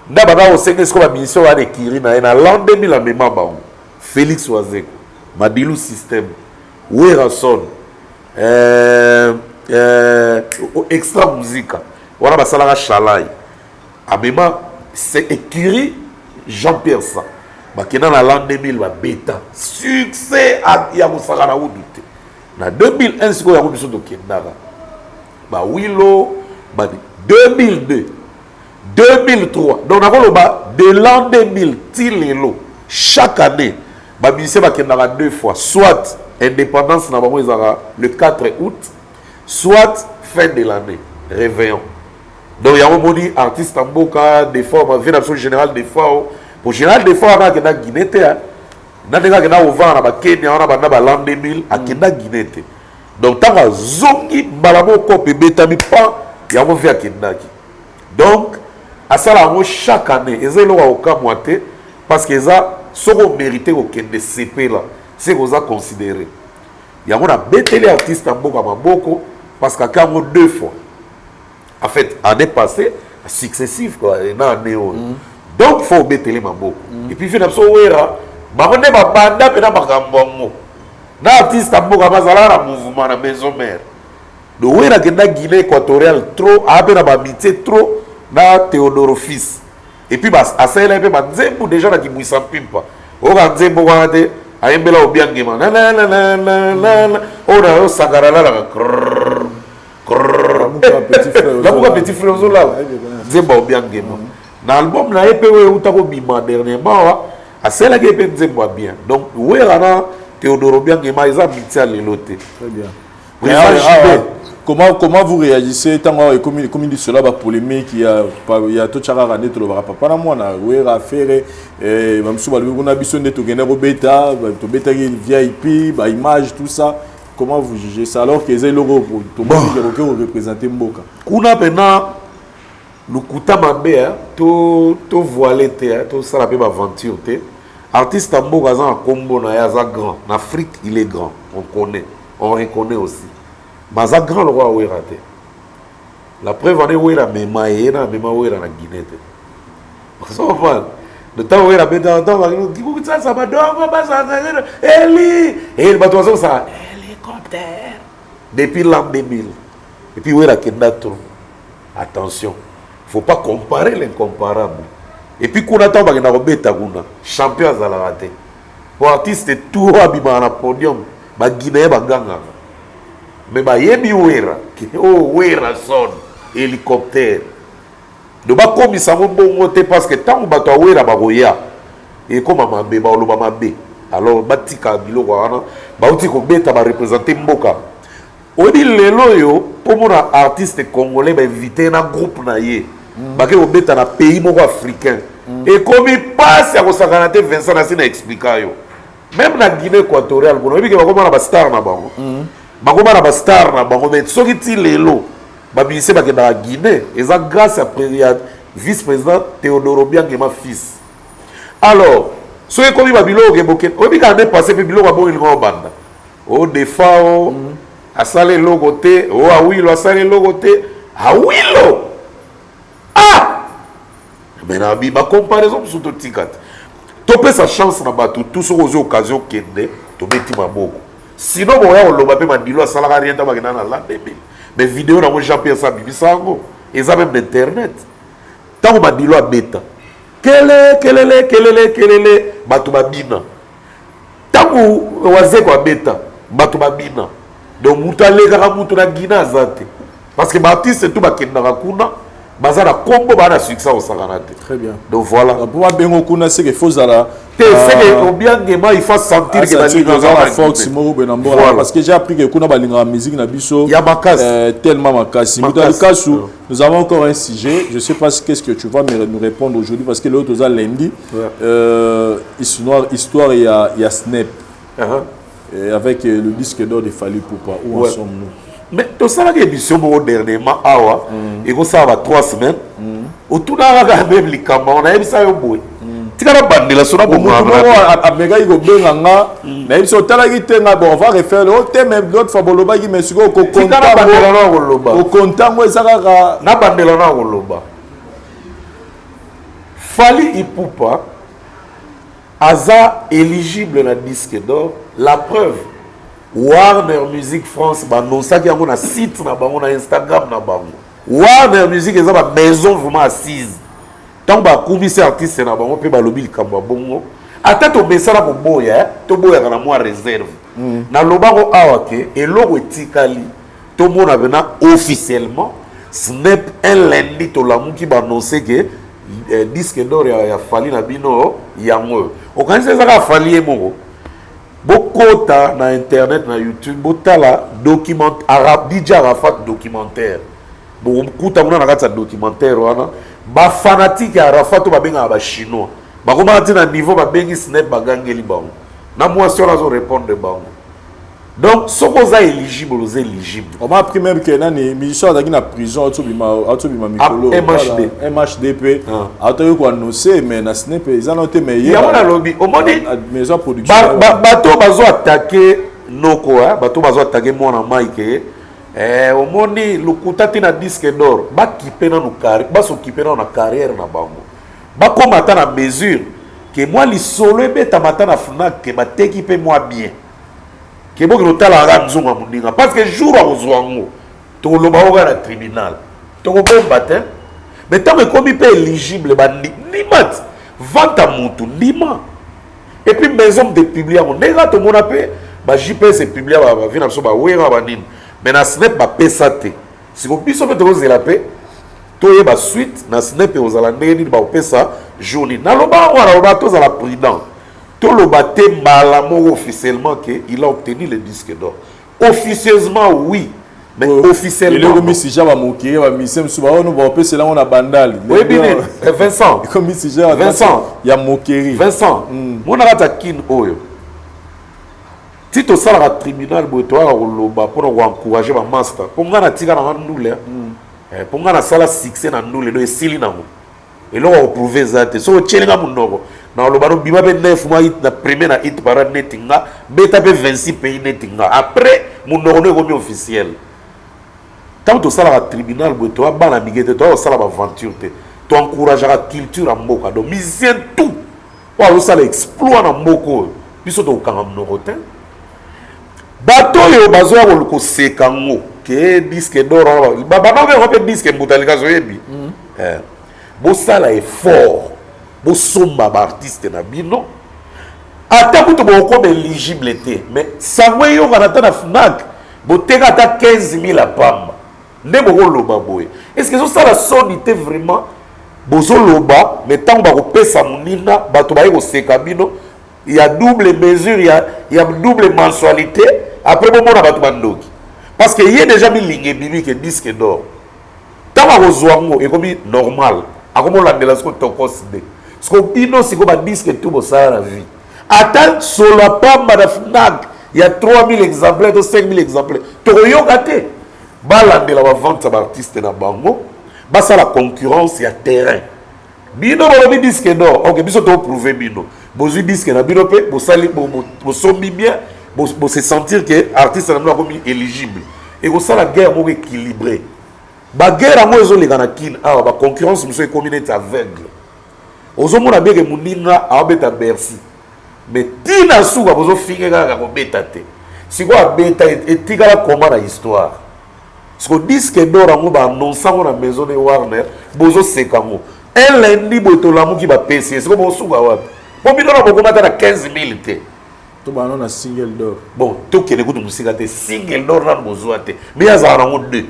D'abord au Sénégal ce qu'on a mission à l'écrire na l'an 2000 la mémoire ba Félix Oazeko, Madilou Système, Werason extra musique wana basalaka Chalai abema c'est écurie Jean-Pierre Sa bakena na l'an 2000 ba beta succès ya musaka na udute na 2001 siko ya biso to kendaka ba Willow ba 2002 2003 donc nakoloba de l'an 2000 tilelo chaque année ba musicien bakendaka deux fois soit indépendance na bango le 4 août soit fin de l'année réveillon donc il y a un moni artiste en boka des fois ma vie général des fois pour général des fois on a na Guinée na denga na over na ba Kenya on a ba l'an 2000 a kenda Guinée donc tant zongi balamo ko pe betami pa ya mo via kendaki donc à ça là chaque année ezelo wa okamwate parce que ça soko mérité au kende CP là c'est qu'on a considéré. Il y a un artiste en Maboko parce qu'il y a deux fois. En fait, année passée, successif quoi, donc il faut mettre les Maboko. Et puis finalement, il y a artiste en Maboko, il y a un mouvement à la maison mère. Donc il y a Guinée équatoriale trop, il y a un trop na Théodoro fils. Et puis à ça il y a déjà qui mouille sans pimpa. ayembela obiangema ona osakarala la lamuka petit frère ozolala nzembo obiangema na album na ye mpe oyo euta kobima dernièrement wa aselaki ye mpe nzembo ya bien donc werana Théodore Obiangema eza miti ya lelo te. Très bien. Comment vous réagissez tant comme dit cela va polémique il y a tout chara rane to ba papa na mwana wera affaire ba msuba na biso nde to gena beta to beta VIP ba image tout ça comment vous jugez ça alors que les logo to représenter mboka kuna pena lukuta mabe to voilé te to sala pe ba aventure te artiste à mboka za kombo na ya za grand en Afrique il est grand on connaît on reconnaît aussi Maza grand le roi ouera te. La preuve en est ouera mema yena mema ouera na Guinée te. Ça va. Le temps ouera beta temps va qui ça ça va donc pas ça Eli et le bateau ça hélicoptère depuis l'an 2000. Et puis ouera kenda trop. Attention, faut pas comparer l'incomparable. Et puis qu'on attend ba na beta kuna champion za la raté. Pour artiste tout abima na podium ba Guinée ba ganga. Mais bah yebi wera oh wera son hélicoptère de ba comme ça mon bon parce que tant ba to wera ba roya et comme mabe ba oloba mabe alors batika biloko wana ba uti ko beta ba représenter mboka odi lelo yo pour mon artiste congolais ba inviter na groupe na ye ba ke obeta na pays moko africain et comme il passe à ko sakanate Vincent na sina expliquer yo même na Guinée équatoriale bon obi ke ba ko na ba star na bango bakoma na ba star na bango mais soki ti lelo ba ministre ba kenda Guinée eza grâce à vice-président Théodore Obiangema fils alors soki komi ba biloko ke boke obi ka ne passer pe biloko ba ngo banda o defao asale logo te o awilo asale logo te awilo mais na bi ba comparaison sur to tikat to pe sa chance na bato tout ce aux occasions kende to beti maboko. Sinon, on a le mandilo à salarié dans la mais vidéo dans mon Jean-Pierre Sabibisango, ils ont même d'internet. Tant qu'on mandilo à bêta, quel est, Batubabina. Tant qu'on oise quoi bêta, Batubabina. Donc, Moutale Garamoutouna Guina Zate. Parce que Baptiste c'est tout Bakina Rakuna. Bazara combo bana succès au Saganate. Très bien. Donc voilà. Pour moi bien okuna c'est que faut zala. C'est que Obiangema il faut sentir que la force Moro Benambo parce que j'ai appris que kuna balinga musique na biso. Il y a Makasi. Tellement Makasi. Nous avons encore un sujet, je sais pas qu'est-ce que tu vas nous répondre aujourd'hui parce que l'autre aux lundi histoire il y a Snap. Avec le disque d'or de Fally Ipupa où en sommes-nous? Mais tout ça, la émission dernièrement, et comme ça va 3 semaines, autour d'un même les camarades, on a eu ça au bout. Tu as bandé la sonne pour moi. Mais si on t'a dit on va refaire le thème même d'autres faboloba qui me suivent au content où ça va. Na bandé la na woloba. Fally Ipupa aza éligible na disque d'or. La preuve. Warner Music France banonsa qui a un site na bango na Instagram na bango. Warner Music est une maison vraiment assise. Tant ba commissaire artiste na bango pe ba lobi likamba bongo. Ata to besala ko boya, to boya na moi réserve. Na lobako awake et logo etikali. To mona bena officiellement Snap un lundi to lamu ki banonse que disque d'or ya Fally na bino yango. O kanisa za Fally emoko. Bokota na internet na YouTube botala documentaire arabe DJ Arafat documentaire bon kuta mona na kata documentaire wana ba fanatique ya Arafat to babenga ba chinois ba koma na niveau ba bengi Snap bagangeli bango na moi sur la zo répondre bango donc ce qu'on a éligible aux éligibles on m'a appris même que nani musicien dans la prison autobima mikolo MHDP autoyo ko annoncer mais na Snap ils en ont été meilleurs ya na lobby au moni maison production bato bazo attaquer noko bato bazo attaquer mona Mike au moni lukuta tina disque d'or ba kipe na no carrière ba so kipe na carrière na bango ba komata na mesure que moi li solo ebeta mata na Fnac que ba t'équiper moi bien que bon que la ramzonga mundinga parce que jour à ozwango to loba oga na tribunal to ko bombatin mais tant que comme il peut éligible ba ni mat vanta mutu ndima Et puis maison de publier on est là tout le monde appelle ba JPS publier ba vient absolument ba wera ba nini mais na snap ba pesate si ko biso pe to zela pe to ye ba suite na snap e ozala ndeni ba opesa journée na loba wana loba to za la prudent to loba te malamo officiellement que il a obtenu le disque d'or officieusement oui mais officiellement comme si j'avais moqué va misem suba on va opesa là on a bandal oui bien Vincent comme si j'avais Vincent il y a moquerie Vincent mon arata kin oyo si tu sors à tribunal pour encourager ma master pour nga na tika na ndule pour nga na sala succès na ndule do esili na mo et là on prouver ça so tchelinga munoko na lo baro bima be 9 mois na premier na hit para netinga beta be 26 pays netinga après munoko no komi officiel tant tu sala à tribunal pour toi bana migete toi sala ba aventure te tu encourager la culture en mboka donc musicien tout wa lo sala exploit na mboko biso to kanga mnokote bato yo bazoya ko sekango ke disque d'or baba ba ko disque mbutalika zoyebi bo sala effort bo somba ba artiste na bino ata kuto bo ko éligible te mais sangwe yo kanata na FNAC bo teka ata 15000 apamba nde bo loba boye est-ce que so sala sonité vraiment bozo loba mais tant ba ko pesa munina bato ba ko seka bino il y a double mesure il y a double mensualité après bon na bato bandoki parce que il y a déjà mis ligne bibi que disque d'or tant ba kozwango et comme normal akomo la de la sco to considé parce que bino siko ba disque tout bo ça la vie attends solo pas ma FNAC il y a 3000 exemplaires ou 5000 exemplaires to yo gâté balande la vente à artiste na bango basa la concurrence il y a terrain bino ba disque d'or OK biso to prouver bino bozu disque na bino pe bo sali bo sombi bien bo se sentir que artiste na comme éligible et ko sala guerre mo équilibré ba guerre mo ezo leka na kin ah ba concurrence monsieur communauté aveugle ozo mona beke muninga abeta Bercy mais tina suka bozo finga ka ko beta te siko abeta etikala koma na histoire ce disque d'or ngo ba annoncer na maison de Warner bozo sekango un lundi botolamu ki ba PC siko bo suka wapi bon bino na boko mata na 15000 te to ba na single d'or bon to kene ko musika te single d'or na bozo te mais ya za ngo deux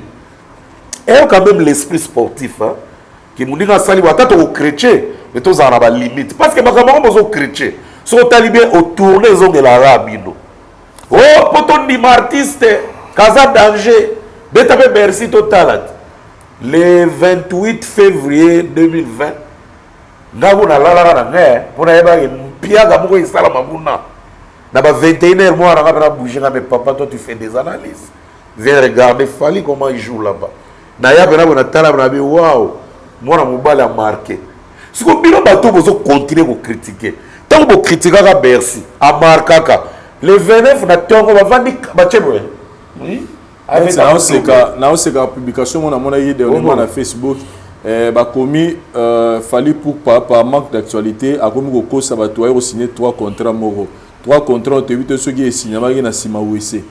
et quand même l'esprit sportif hein qui moninga sali wa tato chrétien mais to za na ba limite parce que bakama bozo chrétien so talibé au tourner zo de l'arabino oh poto ni artiste Casa Danger beta be Bercy totalat le 28 février 2020 ngabu na lala na nge pona yeba pia ga moko isala mabuna na ba 21h moi na ka bouger mais papa toi tu fais des analyses viens regarder Fally comment il joue là-bas na ya bena bona tala na bi waouh moi na mobile a marqué si ko bino bato bozo continuer ko critiquer tant ko critiquer ka Bercy a marquaka le 29 na tongo ba vandi ba chebwe oui avec na oseka publication mona yi dernièrement na Facebook ba komi Fally pour par manque d'actualité a komi ko kosa ba to a signé 3 contrats moro 3 contrats te 8 ceux qui est signé ba na sima wese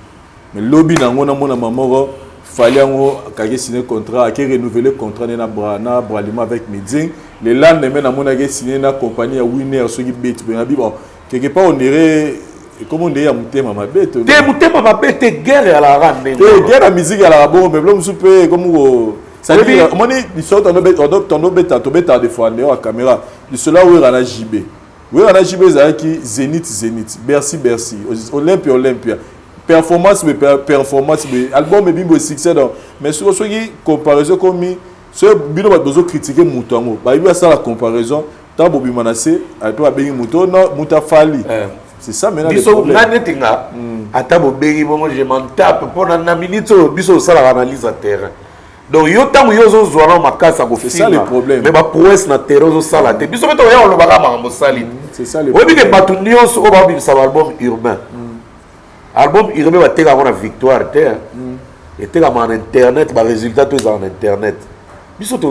mais lobby na ngona mona mamoro Fally ngo ka signé contrat a renouveler contrat na bralima avec Meding le lendemain na mona signé na compagnie ya Winner ceux qui bet bien bon quelque part on dirait comment on dit à mutema mabete mutema mabete guerre à la rande guerre à musique à la bon mais l'homme soupe comme ça dit moni ils sont en beta to beta des fois en caméra de cela où à la JB où à la JB ça qui Zénith Bercy Olympia performance album et bimbo succès donc mais sur ce qui comparaison comme ce bino ba besoin critiquer mutango ba il y a ça la comparaison tant bobi manasé à toi bengi muto non muta Fally c'est ça maintenant le problème netinga ata bobengi bongo je m'en tape pour na minute biso sala analyse à terrain donc yo tango yo zo zwana makasa ko c'est ça le problème mais ba prouesse na terrain zo sala te biso beto ya olobaka makambo sali c'est ça le problème obi ke batu nyonso o ba bimisa album urbain ba teka na victoire te et teka en internet ba résultat to en internet biso to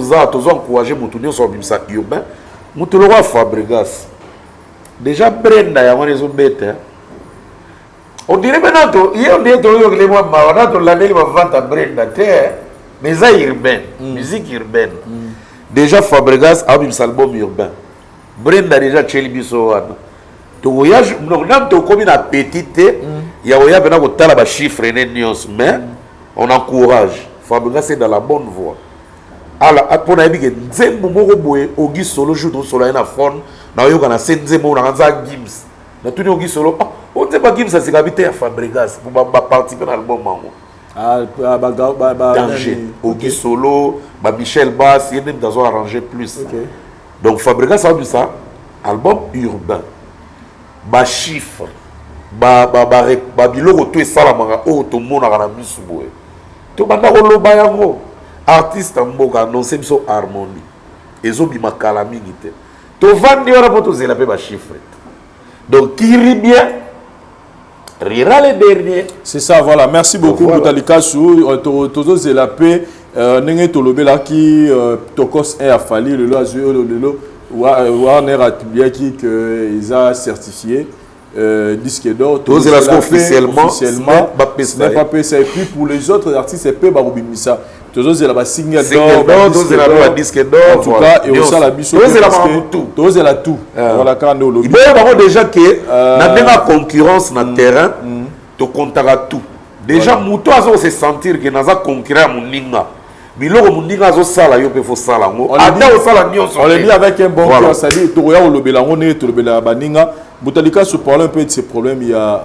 encourager mutu nyonso bimisa urbain mutu lo wa Fabregas déjà Brenda ya wana zo bête on dirait maintenant to hier on dit to yo les mois ma to la deli va vente Brenda te mais ça urbain musique urbaine déjà Fabregas a un album urbain Brenda déjà cheli biso wana to voyage non nam to comme une petite il y a voyage maintenant que la chiffre mais on encourage Fabrica c'est dans la bonne voie ala pour na bige nzembo moko boye ogi solo jour solo na phone na yo kana nzembo na kanza gims na tuni ogi solo on te pas gims ça c'est habité à Fabregas pour participer dans l'album mango danger ogi solo ba Michel Bass il est dans un arrangé plus donc Fabregas ça a dit ça album urbain ba chiffre ba biloko to esalamaka o to mona kana misu boye to banda ko loba yango artiste mboka annoncé biso harmonie ezobima kala mingi te to vandi wana po tozela pe ba chiffre donc qui rit bien rira les derniers. C'est ça, voilà. Merci beaucoup pour Talikasu. Tozo zela pe nenge tolobela ki tokos a fallu le lo azuo le lo Warner a publié que ils a certifié disque d'or. Tozo zela officiellement. Ce n'est pas payé. Et puis pour les autres artistes c'est peu barubimisa. Tozo zela ba single d'or, tozo zela ba disque d'or. En tout cas et aussi la biso. Tozo zela tout. Voilà quand on le. Il y a déjà que na denga concurrence na terrain to kontaka tout. Déjà muto azo se sentir que naza concurrent muninga. Biloko muninga azo sala yo pe fo sala ngo. Ata o sala nyonso. On l'a mis avec un bon cœur, ça dit to ya o lobela ngo ne to lobela baninga. Butalika se parle un peu de ces problèmes, il y a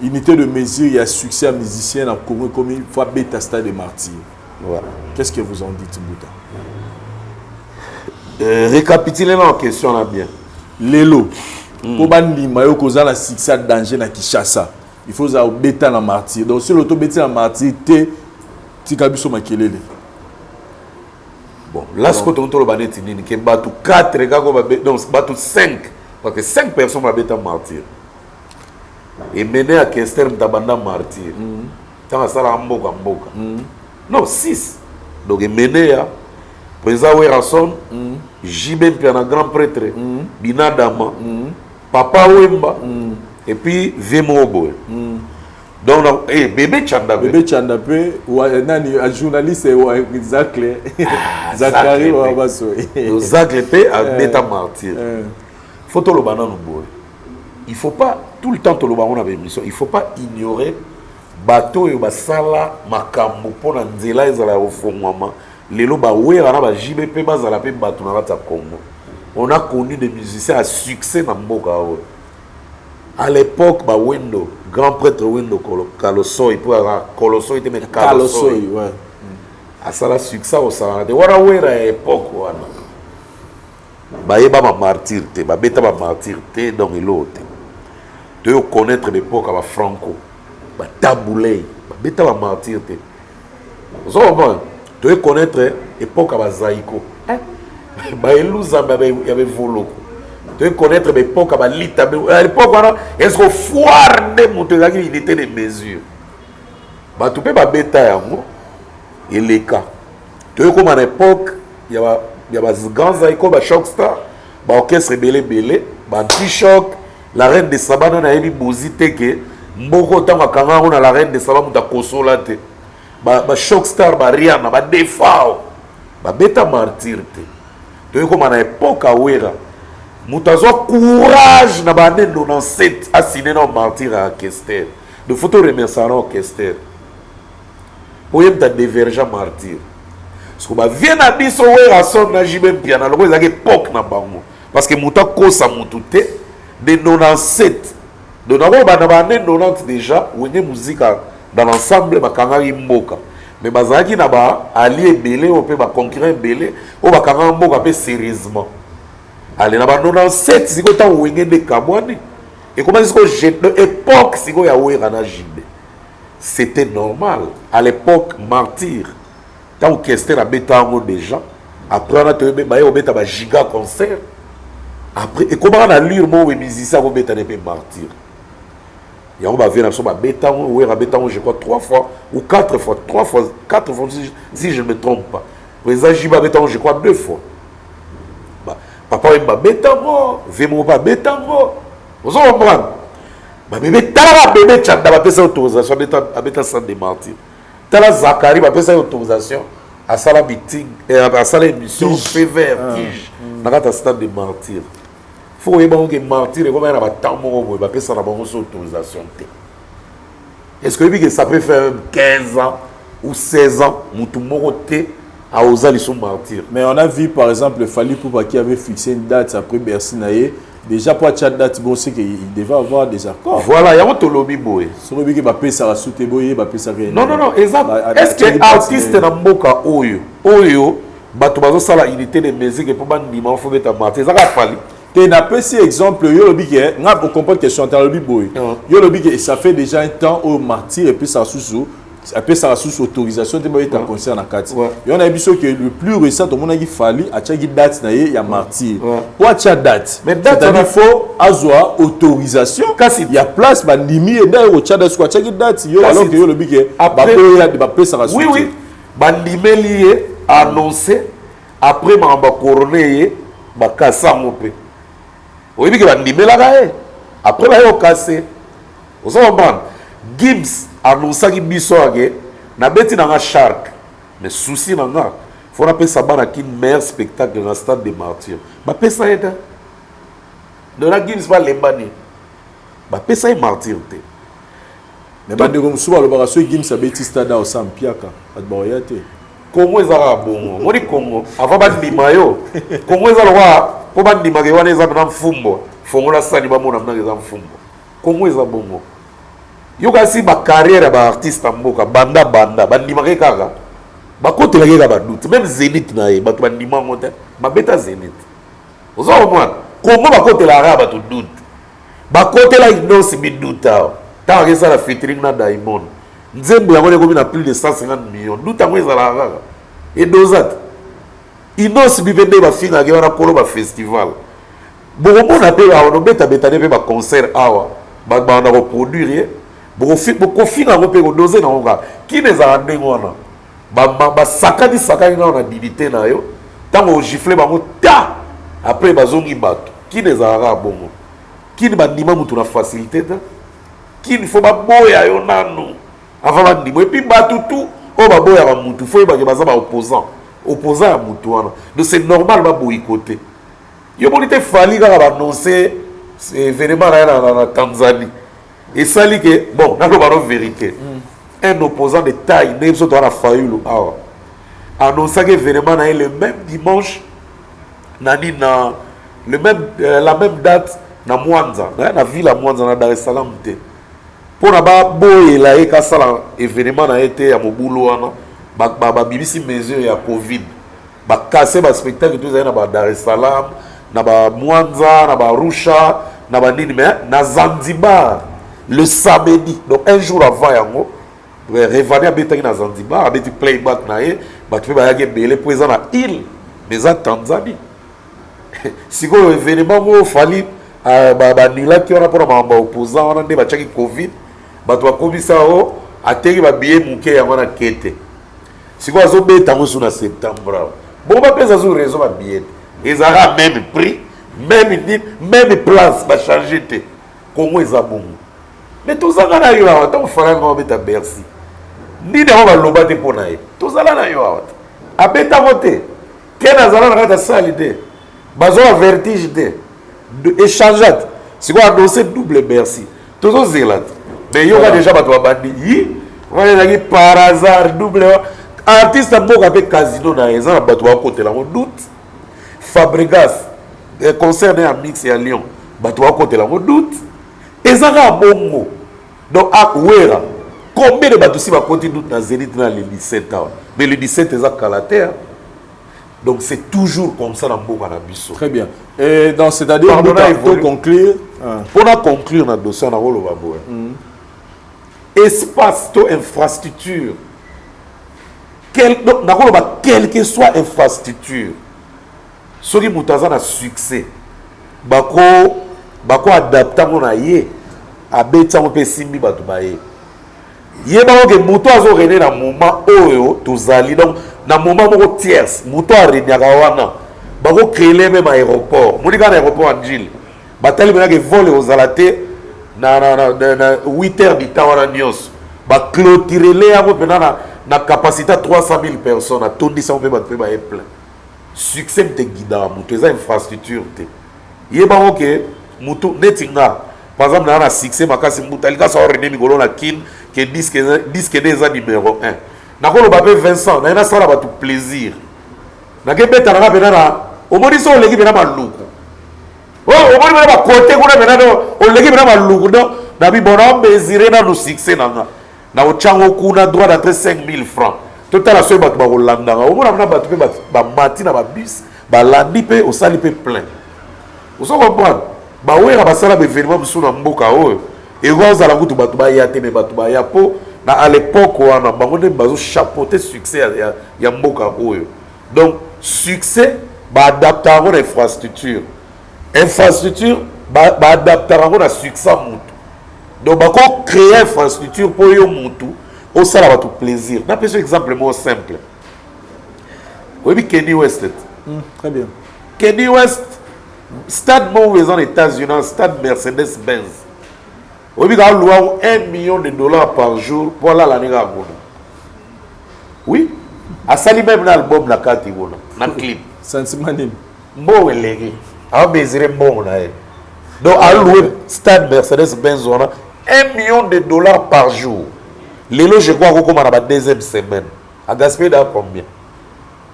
unité de mesure, il y a succès à musicien en Congo comme il faut bêta stade de martyr. Voilà. Qu'est-ce que vous en dites, Bouta? Récapituler la question là bien. Lelo. Pour bandi mayo causa la succès danger na Kinshasa. Il faut ça bêta na martyr. Donc si l'auto bêta na martyr té tikabiso makelele. Bon, là ce que tu entends le baneti nini que batu 4 gars comme non, batu 5 parce que 5 personnes va bêta martyr. Et mener à Kester Mtabanda martyr. Tant ça la mboka. Non, 6. Donc, mené à président Werrason, Jibem Piana, grand prêtre, Binadama, Papa Wemba, et puis Vemobo. Donc, bébé Tchandapé. Bébé Tchandapé, un journaliste, Zachary Wabasso. Zachary a bêta martyr. Faut que le banane boy. Il ne faut pas, tout le temps, que le banane a émission, il ne faut pas ignorer. Bateau et basala makambo pona nzela ezala ofongwama lelo ba wera na ba JBP bazala pe bato na bata Congo. On a connu des musiciens à succès dans mboka o. À l'époque ba Wendo, grand prêtre Wendo Kalosoy pour Kolosoy te met Kalosoy ouais. À ça la succès au sala de wara wera à époque wana. Ba yeba ba martyr te, ba beta ba martyr te donc l'autre. Tu veux connaître l'époque à Franco. Ba taboulé, ba beta ba martyr te. Vous comprenez? Tu veux connaître l'époque à Zaïko. Ba eluza ba y avait voloko. Tu veux connaître l'époque à Lita. À l'époque est-ce qu'on foire de monter qui unité de mesure. Ba tu peux ba beta yango et les cas. Tu veux comme à l'époque il y a grand Zaïko ba Shockstar, ba orchestre belé ba anti-choc, la reine de Sabana na yebi bozite ke mboko tanga kanga on a la reine de Saba muta kosola te ba Shockstar ba Rihanna ba Defao ba beta martyr te to yeko na époque awera mutazo courage na ba nendo na 7 assigné na martyr à Kester de photo remercier na Kester poème ta divergent martyr parce que ba vient na biso wera son na jibem piana loko ezaki époque na bango parce que muta kosa mutu te de 97. Donc, on a 90 déjà, on a musique dans l'ensemble, on mboka. Mais bazaki na ba allié belé, on peut ba concurrent belé, on va kanga mboka peu sérieusement. Allez na ba 97, si on on de Kabwani. Et comment est-ce que j'ai époque si on y a ouera jibé. C'était normal. À l'époque martyr, tant on question la bêta déjà. Après on a trouvé ba on bêta ba giga concert. Après, et comment on a lu mon musicien au bêta des martyrs. Il y a un bêta, je crois 3 fois ou 4 fois, 4 fois si je ne me trompe pas. Président Jiba bêta, je crois 2 fois. Papa il m'a bêta, Vémo pas bêta, vous comprenez? Bébé, t'as bébé, tu as fait autorisation à bêta sans des martyrs. T'as Zachary, tu as fait autorisation à la meeting, à la émission, fait vertige, dans le stade des martyrs. faut que martyr et comme un temps moko ba pesa na bango autorisation té. Est-ce que ça peut faire 15 ans ou 16 ans mutu moko té à osa ils sont martyrs. Mais on a vu par exemple le Fally Ipupa qui avait fixé une date après Bercy naé. Déjà pour cette date bon c'est qu'il devait avoir des accords. Voilà, il y a un lobby boy. Sur le but que va payer ça sous boy, va payer ça rien. Non, exact. Est-ce que artiste na mboka oyo bato bazo sala unité de musique pour ban ndima faut mettre martyr. Ça va Fally. Tu as un exemple, yo lobi que on comprend que sur le lobi boy. Yo lobi que ça fait déjà un temps au martyr et puis ça sous après ça sous autorisation de boy en concert na kati. Et on a vu que le plus récent tout le monde a dit Fally a tchagi date na il y a martyr. Pour tcha date. Mais date il faut avoir autorisation. Il y a place ba ndimi et d'ailleurs au tcha date quoi tchagi date yo alors que yo lobi que après ba ça sous. Oui. Ba ndimi lié annoncé après ma ba couronné ba kasa mopé. Oui, mais il y a après, il y a cassé. Vous savez, Gibbs a annoncé qu'il y a un shark. Mais souci, il faut appeler ça un meilleur spectacle dans le stade des martyrs. Mais ça est. De la Gibbs va l'embani. Mais ça est martyr. Mais souvent, le barasso Gibbs a bêti stade au Sampiaka. Comment est-ce bon? Moi, Congo. Avant de mayo. Comment est-ce que pour bandi magewana eza na mfumbo fongola sani ba mona mnanga eza mfumbo kongo eza bongo yoka si ba carrière ba artiste mboka banda bandi magekaka ba kote la geka ba doute même Zénith na ye bato bandi mangote ba beta Zénith ozo mwana kongo ba kote la raba to doute ba kote la indos bi douta ta ke ça la featuring na Diamond nzembo yango le komi na plus de 150 millions douta ngo eza la raba et dosat Inos bivende ba finga ke wana kolo ba festival. Bon on a payé on beta ne ba concert awa. Ba na ko produire. Bon finga ko pe ko doser na onga. Ki ne za ndenge wana. Ba sakadi na na dignité na yo. Tango gifler ba mo ta. Après ba zongi bato. Ki ne za ra bongo. Ki ne ba ndima mutu na facilité ta. Ki ne faut ba boya yo nanu. Avant ba ndimo et puis bato tout o ba boya ba mutu faut ba ke ba za ba opposant à Moutouana. Donc c'est normal de boycotter. Il y a bonité Fally quand a annoncé événement en Tanzanie. Et ça dit que bon, dans le vérité. Un opposant de taille, même si on a failli annoncer que l'événement le même dimanche, la même date na Mwanza, la ville à Mwanza na Dar es Salaam. Pour na ba boy la e ka sala événement na été à Mobulo wana. Ba bibisi mesure ya Covid ba casser ba spectacle tout ça na ba Dar es Salaam na ba Mwanza na ba Arusha na ba nini mais na Zanzibar le samedi donc un jour avant yango revenir betaki na Zanzibar abeti playback na ye ba tu ba yake belé présent na île mais en Tanzanie siko événement mo Fally ba nila ki wana pour ba opposant wana nde ba chaki Covid ba to komisa o ateki ba billet muke yango na kete. Si vous avez un en septembre, bon, va pas avoir raison à bien. Ils auront même prix, même place, va changer. Comment ils ont bon. Mais tout ça, on a eu un temps, il faut mettre à Bercy. Ni de on va l'obater pour naïe. Tout ça, on a eu un temps. À bêta voter. Quel azala n'a pas ça l'idée. Bazo a vertige échangeat. Si vous annoncez double Bercy. Tout ça, c'est là. Mais il y aura déjà battu à bandi. On va dire par hasard double. Artiste a beaucoup avec casino dans les ans, bateau à côté là, on doute. Fabregas, concert à Mix et à Lyon, bateau à côté là, on doute. Et ça a un bon mot. Donc, à Ouera, combien de bateaux si va côté doute dans Zénith dans les 17 ans. Mais le 17 est à Calater. Donc, c'est toujours comme ça dans beaucoup à Nabiso. Très bien. Et dans c'est-à-dire, pour conclure, pour conclure notre dossier, on a rôle au espace, infrastructure. Quelle que soit infrastructure, ce qui a un succès, bako adapter mon aïe, abeta mon pessimiste batubaye. Yé bako que muto azo rené na moment oyo tozali donc na moment moko tierce muto a rené akawana bako créer même aéroport. Moni ka aéroport en Gilles. Batali mena que vole aux alaté na 8 heures du temps wana nyos. Ba clôturer les amo pena na capacité à 300 000 personnes, à tout ça, on peut battre plein. Succès de guidage, tu as infrastructure. yeba oke mutu netinga par exemple na succès makasi mutalika sa René Mikolo na kin que disque des numéro 1 na ko lo ba 20 na ina sala ba tout plaisir na ke beta na bena na o moni so leki bena maluku o moni bena ba côté kuna bena no o leki bena maluku no na bi bona mesurer na no succès na o chango kuna droit d'entrée 5000 francs total la so ba to ba rolanda o mona na ba to ba mati na ba bus ba landi pe o sali pe plein o so comprendre ba wera ba sala be événement musuna mboka o et vous allez vous battre ba ya te me battre ba ya po na à l'époque wana bango ne bazo chapeauter succès ya mboka oyo donc succès ba adapter à infrastructure ba adapter à na succès mutu donc ba ko créer infrastructure pour yo mutu au sala ba tout plaisir na pese exemple mo simple oui Kenny West très bien Kenny West stade mo aux États-Unis stade Mercedes-Benz oui il a loué $1 million par jour pour l'année à Gona oui à sali même l'album la carte Gona na clip sentiment nim bon elegi a mesurer bon là donc a loué stade Mercedes-Benz on a $1 million par jour les loges je crois qu'on commence la deuxième semaine a gaspillé dans combien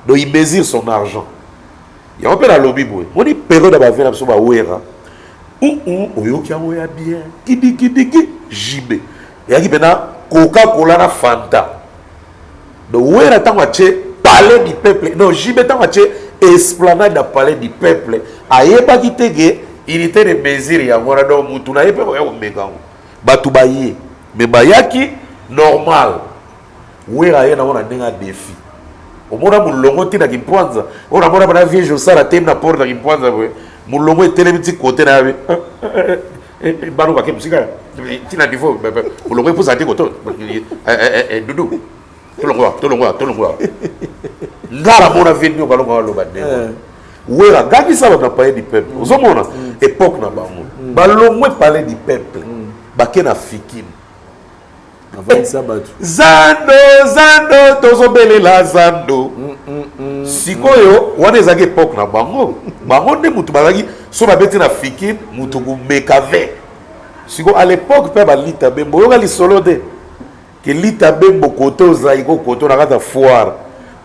donc il mesure son argent il y a un peu dans lobby boy on dit période à faire sur ba wera oyoki oya bien kidi jibe ya ki pena Coca-Cola na Fanta donc wera tanga che palais du peuple non jibe tanga che esplanade da palais du peuple ayeba ki tege unité de mesure ya ngora do mutu na yepe ko mekango batu baye me bayaki normal wera ye na wana ndenga défi omona mulongo tina kimpwanza ona mona bana viejo sala tem na porta kimpwanza bwe mulongo etelemi ti côté na be bano ba ke musika tina difo mulongo epuza ti koto dudu tolongwa ngara mona venio balongo loba de wera gaki sa na palais du peuple ozomona époque na bango balongo palais du peuple bake na fikini zando tozobelela zando sikoyo wana ezaki époque na bango nde mutu bazaki so babeti na fikine mutu kumeka ve siko à l'époque mpe balita bembo oyoka lisolo te ke lita bembo koto ozali ko koto na kata foire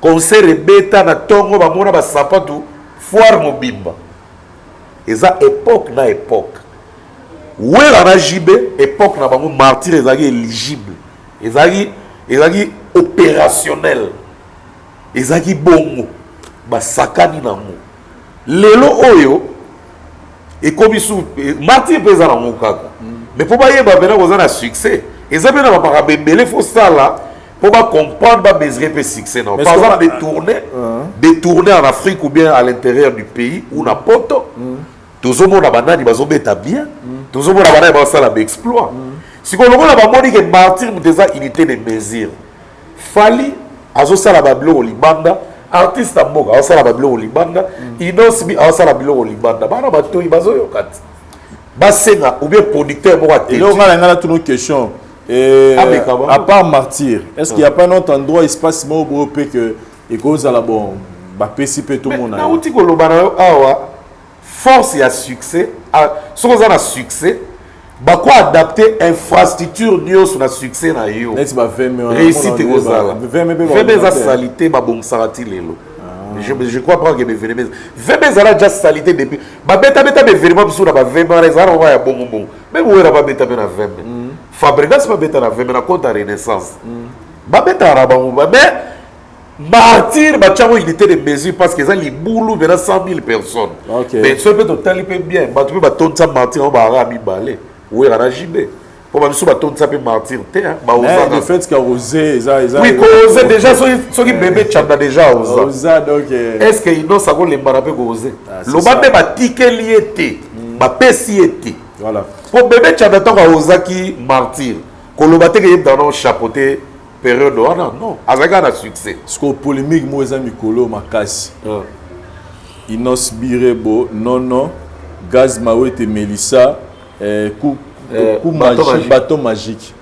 concert ebeta na ntongo bamona basapatu foire mobimba eza époque na époque wera na jibe époque na bango martyr ezalaki éligible ezalaki opérationnel ezalaki bongo basakani na mo lelo oyo ekomi su martyr mpe eza nango kaka mais mpo bayeba pena koza na succès eza mpe na bamakambo ebele fo sala mpo bacomprendre bamesure mpe succès na par exemple détourner en Afrique ou bien à l'intérieur du pays ou na poto tozomona banani bazobeta bien tozomona banani bazosala baexploit sikoyo lokola bamoni ke martyr mutu eza unité de mesure fali azosala babiloko libanda artiste ya mboka azosala babiloko libanda inosbi azosala biloko libanda bana batoi bazoyoka ti basenga ou bien producteur moko ateelongana tuna question à part martyr est-ce qu'il y a pas un autre endroit espace moko boyo mpe que ekozala bon bapesi mpe to mona nauti koloba na yo awa force ya succès soki oza na succès bako adapter infrastructure nyonso na succès na yo réussite ekozala veme eza salité babongisaka ti lelo je crois pas que bevene veme ezala déjà salité depuis babetabeta bevenema biso na baveme wana ezala na ya bongobongo meme wera babeta mpe na veme fabrigas babeta na veme na compte ya renaissance babetaka na bango mais martyr batiango unité de mesure parce que eza libulu vena 100 000 personnes mais so mpe totali mpe bien bato mpe batondisa martyr ango baara ya mibale wera na jibe po bamiso batondisa mpe martyr te le fait que osé oui koose déjà soki bebe tchanda déjà oza est-ce que inonsa kolembana mpe koose loba mpe batikeli ye te bapesi ye te po bebe tchanda ntango aozaki martyr koloba te ke yebitaka chapeauté période wana non azalaki na succès siko polémique mo eza mikolo makasi Inos Birebo nono Gaz Mawete Melissa bateau magique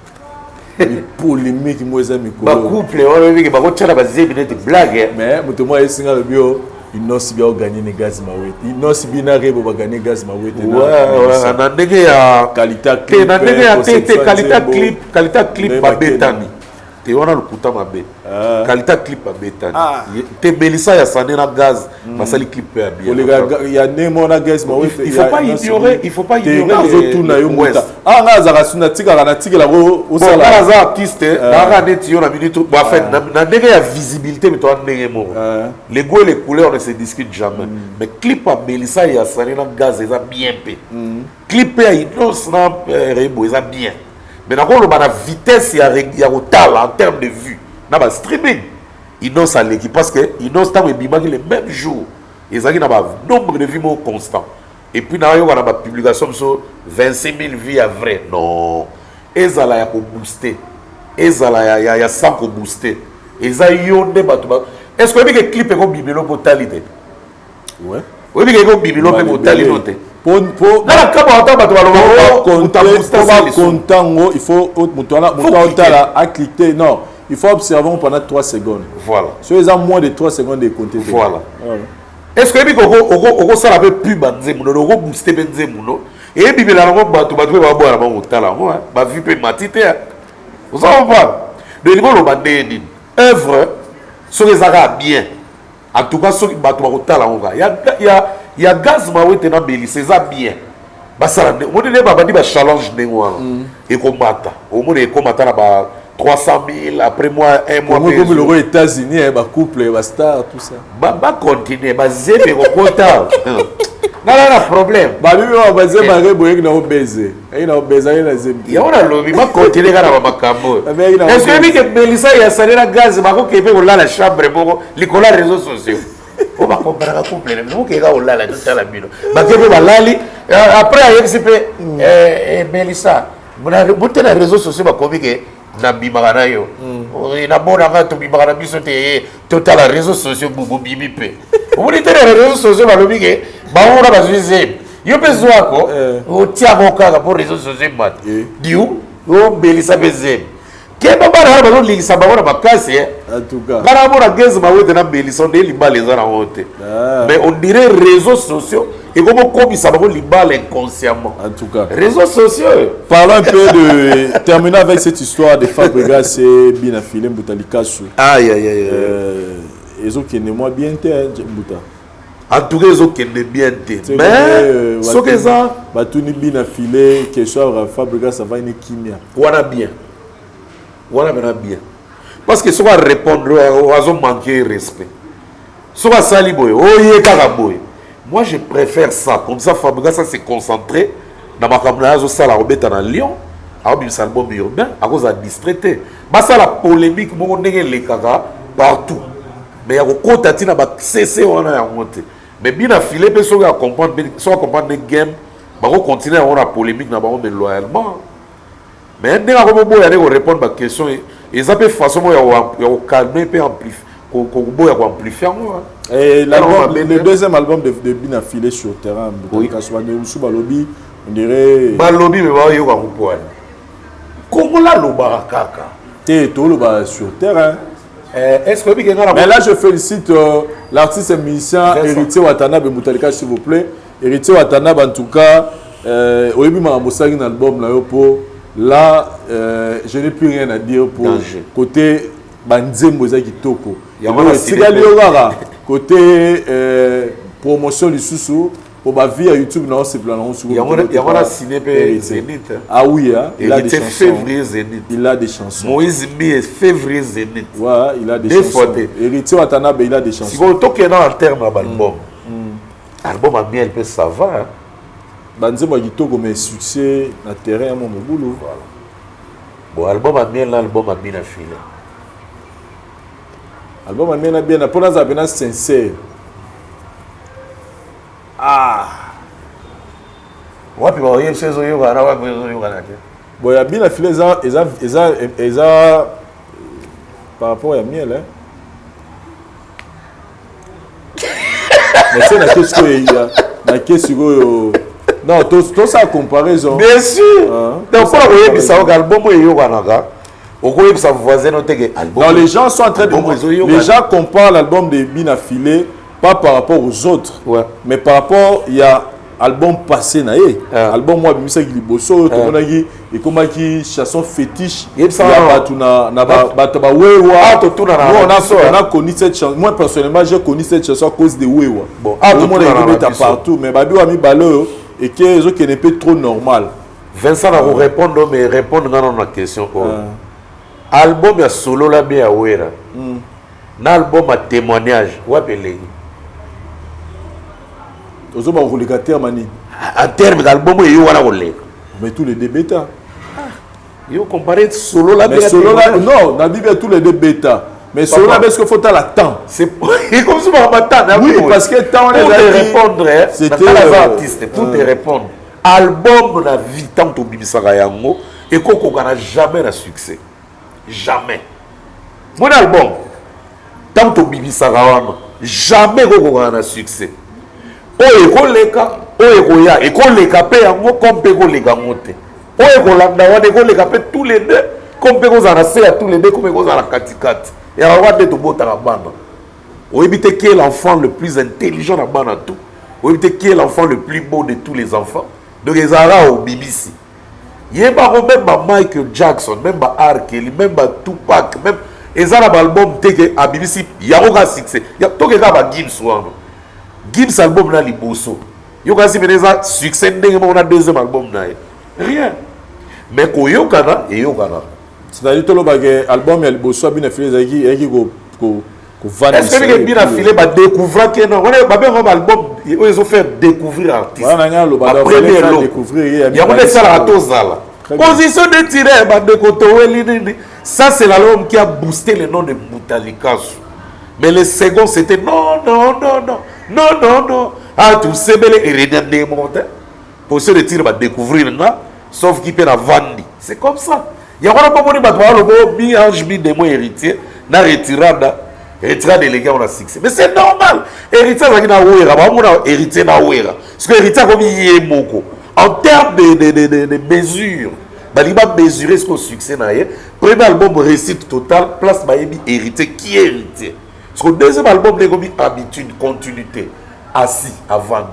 polémique mo eza mikolo ba couple on veut que ba kotsala ba zebine de blague mais moto mo esinga le bio Inos bien gagné les gaz Mawete. Inos bien arrivé pour gagner gaz Mawete. Ouais, on a négé à qualité clip. On a négé à qualité clip pas bétani. Te wana lukuta mabe. Qualité clip pas bétani. Te Melissa ya sané na gaz, basali clip ya bien. Il y a némo na gaz Mawete. Il faut pas ignorer les autres na yo muta. Ah nga za rasuna tika na tika la au sala. Bon, za artiste, na ga net yo na minute. Bon, en fait, na négé ya visibilité mais toi négé mo. Les goûts et les couleurs ne se discutent jamais. Mais clip à Melissa ya sané na gaz eza bien pe. Clip ya Inos na Rebo eza bien. Mais d'accord, on a la vitesse, il y a retard en termes de vue. On a streaming. Inos à l'équipe parce que Inos a les mêmes jours. Ils ont un nombre de vues constant. Et puis, on a une publication sur 25 000 vues à vrai. Non. Ils ont booster. Ils ont 100 pour booster. Ils ont est-ce que le clip est comme Bibelo pour talité? Ouais. Oui, mais il y a Bibelo pour talité. Pour il faut cliquer. Non, il faut observer pendant 3 secondes. Voilà. Si ils ont moins de 3 secondes de compter. Voilà. Est-ce que vous avez un peu plus de booster Benzemouno et puis la langue va vivre matite. Vous savez pas? Le niveau de œuvre, sur les arabes bien. En tout cas, ceux qui battent il y a gaz Mawete na Beli, c'est ça bien. Basala, on dit ba challenge nengoa. Et combattre. Au moins et combattre là 300 000 après moi un mois. Comme le aux États-Unis, ba couple, ba star tout ça. Ba continuer, ba zébe au contact. Non, problème. Ba lui on va dire ba reboyer na obézer. Et na obézer na zébe. Il y a on a lobby, ba continuer kana ba makambo. Est-ce que Melissa ya salera gaz ba ko kebe ko la chambre boko likola réseaux sociaux. On va comprendre couple nous qui ga olala tout la bino bakebe balali après ayexp Melissa vous na réseaux sociaux ba komi ke na bimaka na yo na bona nga to bimaka na biso te total réseaux sociaux bubu bimi pe vous dites les réseaux sociaux ba lobi ke ba ona ba zuize yo pezo ako o tia boka pour réseaux sociaux mat diu o Melissa bezem Keba bara ba li sababona bakasi en tout cas. Bara bona gaz Mawete na Melissa de limba les ana honte. Mais on dirait réseaux sociaux et comme ça va limba inconsciemment. En tout cas. Réseaux sociaux. Parlons un peu de terminer avec cette histoire de Fabregas et Binafile Mbutalikasu. Aïe. Ils ont qui ne moi bien Mbuta. En tout cas, ils ont qui ne bien mais ce que ça Batuni Binafile que soit Fabregas ça va une kimia. Voilà bien. Voilà bien. Parce que si on va répondre, on va manquer de respect. Si on va saliboyer, moi je préfère ça. Comme ça, Fabregas ça s'est concentré dans ma caméra, je suis à Lyon, à album urbain, à cause de distraité. Ça la polémique, mon les caca partout. Mais il y a beaucoup de temps à cesser on a monté. Mais bien affilé, parce qu'on comprendre, si on comprend les games, on continue à avoir la polémique dans le loyalement. Mais dès qu'on répond à la question, ils ont fait façon de calmer et amplifier. Et le deuxième album de Bina filé sur le terrain, on dirait. Balobi, mais comment la loba kaka? T'es tout sur le terrain. Est-ce que mais là, je félicite l'artiste et musicien Héritier Watanabe Moutalika, s'il vous plaît. Héritier Watanabe, en tout cas, au début, je suis un album là pour. Là, je n'ai plus rien à dire pour côté Banzembo Kitoko. Côté promotion du sous pour ma vie à YouTube, non, c'est plein. Il y a un ciné Zénith. Ah oui, il a des chansons. Février Zénith. Il a des chansons. Moïse Mi février Zénith. Ouais, il a des chansons. Héritier Watanabe, il a des chansons. Si on toque en termes d'album, l'album a bien, elle peut savoir. Banzembo Kitoko, mais succès na terrain à mon boulot. Bon, album a bien, l'album a bien affilé. Album a bien, pour nous avoir sincère. Ah. Ouais, puis bon, il y a une saison, il y a bon, il y a bien affilé, par rapport à miel, hein. Mais c'est la question qu'il y a. La question non, tout ça comparaison. Bien sûr. Donc, pour vous ça album non, les gens sont en train de. Les gens comparent l'album de Binafile pas par rapport aux autres, mais par rapport, il y a album passé, album moi, Bimisa Giliboso, et comme qui chanson fétiche, on a connu cette chanson. Moi personnellement, j'ai connu cette chanson à cause de Wewa. Bon, tout le monde est partout, mais Babi a mis ballo et qui n'est pas trop normal. Vincent a répondre, mais répondre à la question. Album ya solo la bien à Wera. L'album à témoignage, wapele. Ozo ba roleka terme ni. À terme d'album yo wana roleka. Mais tous les deux bêta. Yo comparé solo la bien. Mais solo la non, na Bible tous les deux bêta. Mais solo la parce que faut la temps. C'est comme ça on m'attend. Oui, parce que temps on est répondre. C'était les artistes pour te répondre. Album na vie tant to bibisaka yango et koko kana jamais na succès. Jamais. Mon album tant to bibisaka wana jamais koko kana succès. Oye koleka, oye koya, et koleka pe yango comme pe koleka ngote. Oye kolanda wana koleka pe tous les deux comme pe kozana se à tous les deux comme kozana katikati. Et on va te bota la bande. Oye bite qui est l'enfant le plus intelligent na bande tout. Oye bite qui est l'enfant le plus beau de tous les enfants. Donc les ara au BBC. Yeba même Michael Jackson, même R. Kelly, même Tupac, même les albums teke à BBC, il y a aucun succès. Il y a tout que ba Gims wana. Gims album na liboso. Yo kasi meneza succès ndenge on a deuxième album na. Rien. Mais ko yo kana et yo kana. C'est-à-dire tout le bagage album ya liboso bien filé eki ko vendre. Est-ce que bien affilé ba découvrir que non, on ba bien album ils ont fait découvrir artiste. Voilà le bagage découvrir. Il y a on est ça la tozala. Position de tirer ba de kotoweli nini. Ça c'est l'album qui a boosté le nom de Mutalikasu. Mais le second c'était non. Ah tout c'est bel et rien démonté. Position de tirer ba découvrir là, sauf qui peut la vendre. C'est comme ça. Il y a pas moni ba le go bi ange bi de moi héritier na retirada. Héritier délégué on a succès. Mais c'est normal. Héritier ça qui na ouera, ba mona héritier na ouera. Parce que héritier comme yé moko. En termes de mesures, il va mesurer ce qu'on succès. Premier album réussite totale, place Bayebi hérité. Qui est hérité? Parce que le deuxième album, il y a habitude, continuité, assis, avant.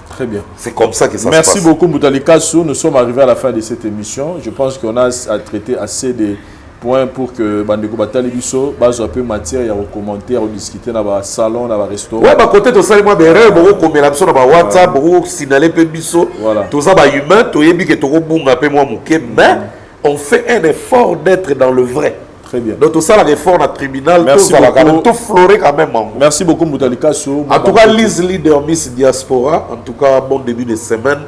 Très bien. C'est comme ça que ça se passe. Merci beaucoup, Mutalikasu. Nous sommes arrivés à la fin de cette émission. Je pense qu'on a traité assez de points pour que Bandeko Batali Bisso base un peu matière, il y a commenter, il y a discuter dans le salon, dans le restaurant. Ouais, bah côté tout ça, moi, berre, beaucoup comme la sur WhatsApp, beaucoup signaler peu Bisso. Voilà. Tout ça, bah humain, tout y est que tout bon appelle moi mouké, mais on fait un effort d'être dans le vrai. Très bien. Donc tout ça, la réforme à tribunal, merci tout ça, beaucoup. Tout fleurer quand même. Merci beaucoup, Mutalikasu. En tout cas, Lise Leader Miss Diaspora, en tout cas, bon début de semaine.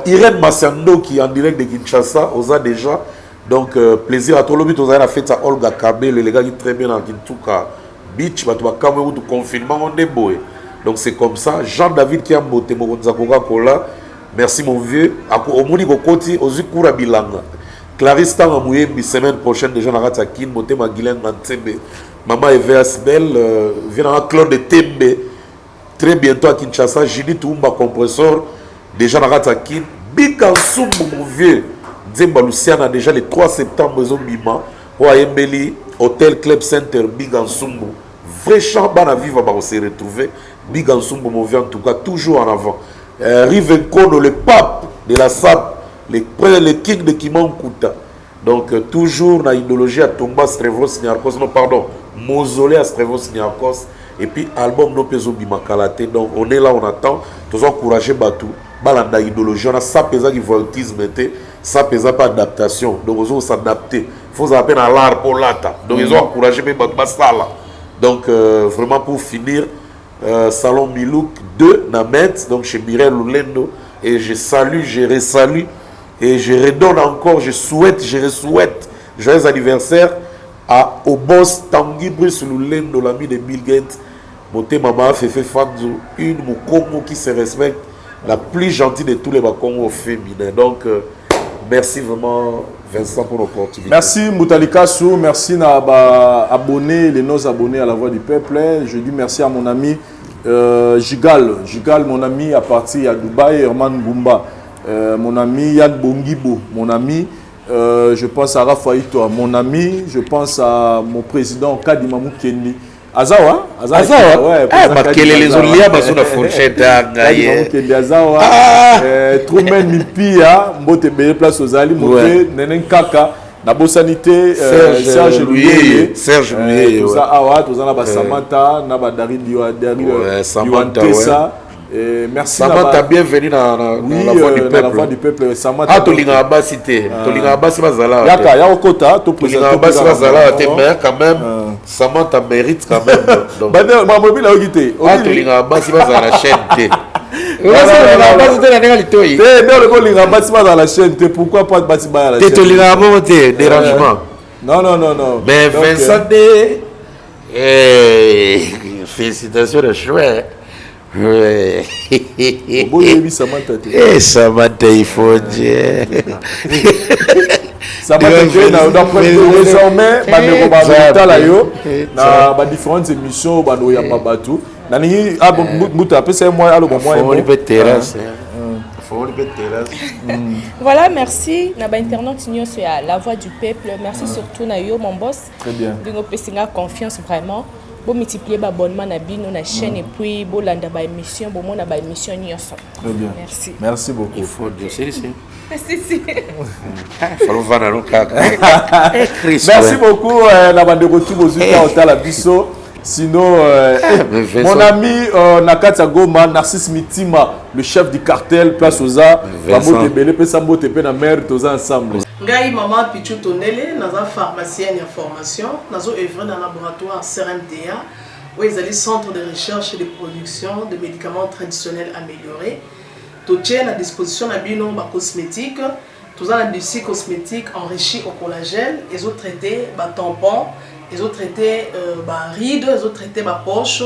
Irène Massando qui est en direct de Kinshasa, osa déjà. Donc, plaisir à tout le monde. On a fait ça, Olga Kabe, les gars qui très bien dans Kintuka Beach, tu vas quand même confinement, on est beau. Donc, c'est comme ça. Jean-David qui a monté mon Coca-Cola. Merci, mon vieux. Au Mouni Kokoti, aux Ukura Bilanga. Clarisse Tangamouye, la semaine prochaine, déjà, on a raté monté ma Guylaine Nantembe. Maman Eveas Bell, vient à Claude de Tembe. Très bientôt à Kinshasa, Julie Toumba Compressor. Déjà, on a raté Big Ansum, mon vieux. Zemba Luciana déjà le 3 septembre aux Bima au Ayembeli Hotel Club Center Big Ansumbu. Vrai champ bana vivre va se retrouver. Big Ansumbu mon vieux en tout cas toujours en avant. Rivenkono le pape de la SAP, le king de Kimankuta. Donc toujours dans l'idéologie à Tomba Strevos Niarkos, non pardon, mausolée à Strevos Niarkos. Et puis album no peso Bima Kalate. Donc on est là, on attend. Tous encourager Batou. Balanda idéologie, on a ça pesa qui voltisme était. Ça ne pèse pas d'adaptation. Donc, ils ont s'adapter. Il faut s'appeler à l'art pour l'ata. Donc, ils ont encouragé mes ça là. Donc, vraiment, pour finir, Salon Milouk 2, Namet, donc chez Mireille Loulendo. Et je salue, je resalue. Et je redonne encore, je souhaite joyeux anniversaire au boss Tanguy Brice Loulendo, l'ami de Bill Gates. Moté Mama Fefe Fanzo, une Moukongo qui se respecte, la plus gentille de tous les Bakongo féminins. Donc, merci vraiment Vincent pour l'opportunité. Merci Mutalikasu, merci à abonnés, les nos abonnés à la Voix du Peuple. Je dis merci à mon ami Jigal, mon ami à partir de Dubaï, Herman Bumba, mon ami Yann Bongibo, mon ami, je pense à Raphaël Toa, mon ami, je pense à mon président Kadimamou Kenli, Azawa ouais, makelele zolia bazona fourchette ngaye Azawa Truman Mipia mbote belle place aux ali moté nenen kaka na bosanité Serge Louye tout ça awa tout ça na ba Samantha na ba Dari Samantha merci Samantha bienvenue dans la voix du peuple Samantha tolinga basité tolinga basi bazala yaka ya okota to tolinga basi bazala te mais quand même Samantha mérite quand même donc ba mobile a ogité tolinga basi bazala la chaîne té la chaîne, pourquoi pas basi ba la chaîne dérangement non mais Vincent félicitations de chouette. Ouais. Samantha il faut dire. Samantha désormais na différentes émissions bano ya babatu. Nani muta pesa moi alo moi Voilà, merci. Na ba internet c'est la voix du peuple. Merci surtout na yo mon boss. Très bien. De nous pessinga confiance vraiment. Pour multiplier l'abonnement na la chaîne et puis pour landa ba émission bon na ba émission nyonso. Très bien. Merci beaucoup. Il faut dire c'est merci. Faut vendre nos merci beaucoup na bande retour aux uta la biso. Sinon mon ami Nakata Goma Narcisse Mitima le chef du cartel place aux arts Babo Tebele pesa mbo tepe na mère tous ensemble. Ngai maman Pichu Tonele naza pharmacienne en formation nazo œuvrer dans laboratoire CRMDA où ils allaient centre de recherche et de production de médicaments traditionnels améliorés. Tout est à disposition de bino ba cosmétique, tout ça industrie cosmétique enrichie au collagène, ils ont traité ba tampon, ils ont traité ba rides, ils ont traité ba poche,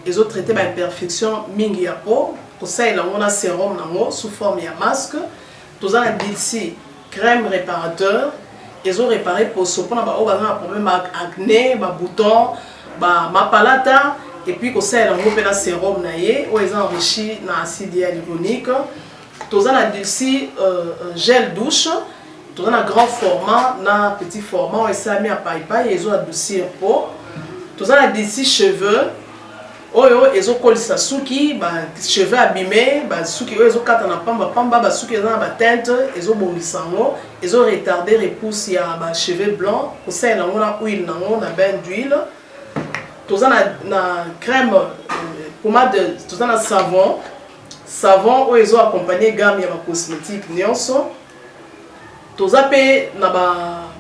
ils ont traité ba imperfection mingi ya peau, pour ça il a sérum nango sous forme ya masque, tout ça industrie crème réparateur, ils ont réparé pour ce pour un problème acné, bouton, mapalata, et puis qu'on sait un sérum naïe, où ils ont enrichi dans l'acide hyaluronique. Tous un adouci gel douche, tous un grand format, un petit format, et ça mis à paille, ils ont adouci un pot. Tous un adouci cheveux. Ils ont collé sa souki, cheveux abîmés, souki, ils ont quatre na pamba, souki dans la teinte, ils ont bondi sango, ils ont retardé repousse ya cheveux blancs, pour ça ils ont na huile na bain d'huile. Tout ça na crème pommade, tout ça na savon où ils ont accompagné gamme ya cosmétique nyonso. Tout ça pe na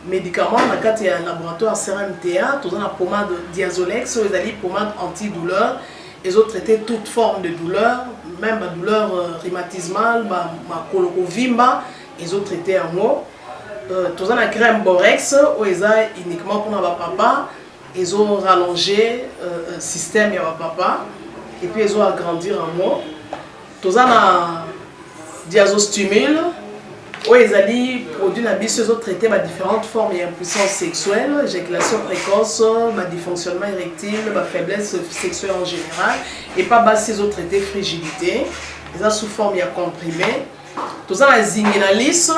médicaments dans le laboratoire CRMTA, tout la pommade Diazolex, ils ont pommade antidouleur, ils ont traité toute forme de douleur, même la douleur rhumatismale, ma colorovimba, ils ont traité en mot. Tout la crème Borex, où ils ont uniquement pour notre papa, ils ont rallongé le système de papa, et puis ils ont agrandi en mot. Tout la Diazostimule, où ils ont produit ils ont traité différentes formes d'impuissance sexuelle, éjaculation précoce, dysfonctionnement érectile, faiblesse sexuelle en général, et pas ils ont traité frigidité, ils ont sous forme comprimé. Tout ça, la zinginalis,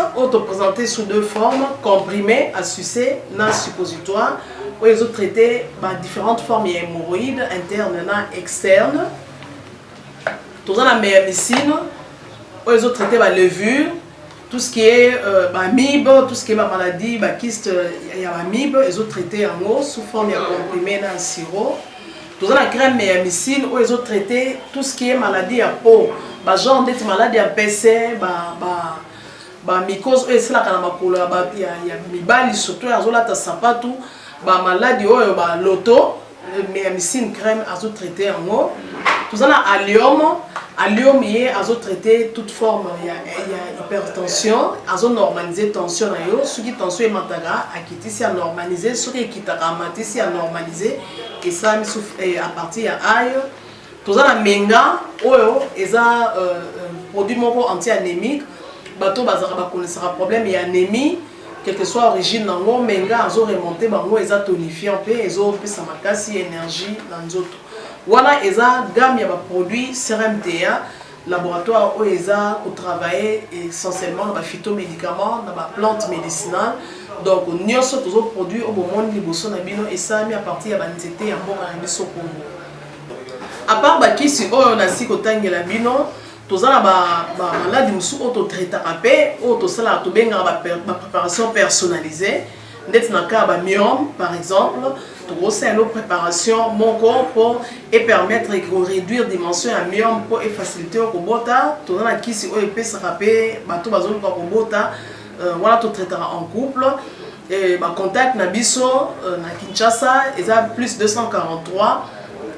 présenté sous deux formes, comprimé à sucer, na suppositoire, où ils ont traité différentes formes d'hémorroïdes internes et externes. Tout ça, la méamycine, où ils ont traité la levure. Tout ce qui est MIB, tout ce qui est maladie, kyste, il y a MIB, ils ont traité en eau sous forme de comprimé dans le sirop. Tout ça, la crème méamycine, où ils ont traité tout ce qui est maladie à peau. Genre d'être maladie à PC, mycose, et c'est là qu'il y a mibali, surtout, ils ont là, tout, maladie, l'auto, méamycine, crème, ils ont traité en eau. Tout ça, la allium. Allium, ils ont traité toute forme, il y a hypertension, ils ont normalisé tension, ceux qui tension est mataga, à quitter si à normaliser, ceux qui quittent à mater si à normaliser, et ça à partir de aïe. Tout ça la menga, ils ont produit mon anti-anémique, bateau bazara connaissera problème et anémie, quelle que soit l'origine dans le menga, ils ont remonté, ils ont tonifié un peu, ils ont fait sa makasi énergie dans les autres. Voilà, ils ont gamme de produits CRMTA, laboratoire où ils ont travaillé essentiellement dans les phytomédicaments, dans les plantes médicinales. Donc nous sommes toujours produits au moment de l'évolution de bino et ça mis à partir de la nzete ya mboka na biso Congo. À part bakisi oyo na siko tangela bino tozana ba maladi musu auto traiter apé auto sala to benga ba préparation personnalisée ndeti na ka ba myome par exemple to gosa une préparation mon corps pour et permettre de réduire dimension ya myome pour et faciliter ko bota tozana kisi oyo pesa rapé bato bazolo ko bota voilà to traitera en couple et ba contact na biso na Kinshasa eza plus 243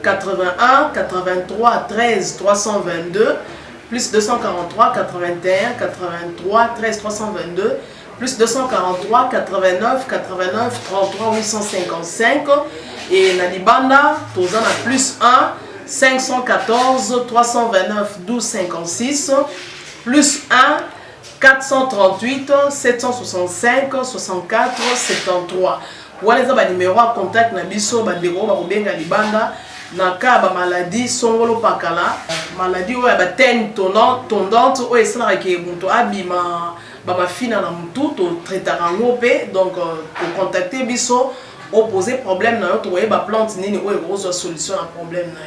81 83 13 322 plus 243 81 83 13 322 plus 243 89 89 33 855 et na Libanda tozana plus 1 514 329 12 56 plus 1 438 765 64 73 voilà les numéros à contact na biso ba ndeko ba kobenga Libanda na ka ba maladie songolo pakala maladie oyo ba tene tondante oyo esala ke muntu abima ba mafina na mutu to traitera ngope donc pour contacter biso opposer problème na yo to ba plante nini oyo ko solution na problème na yo.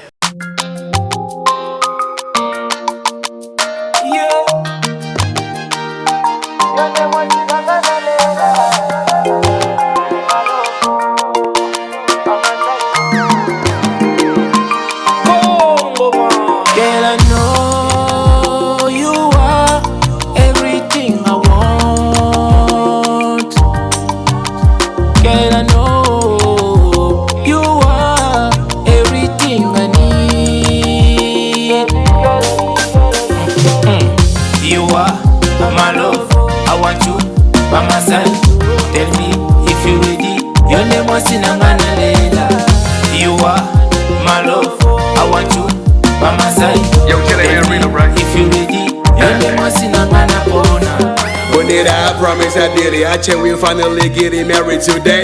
I promise I did it. I check we finally getting married today.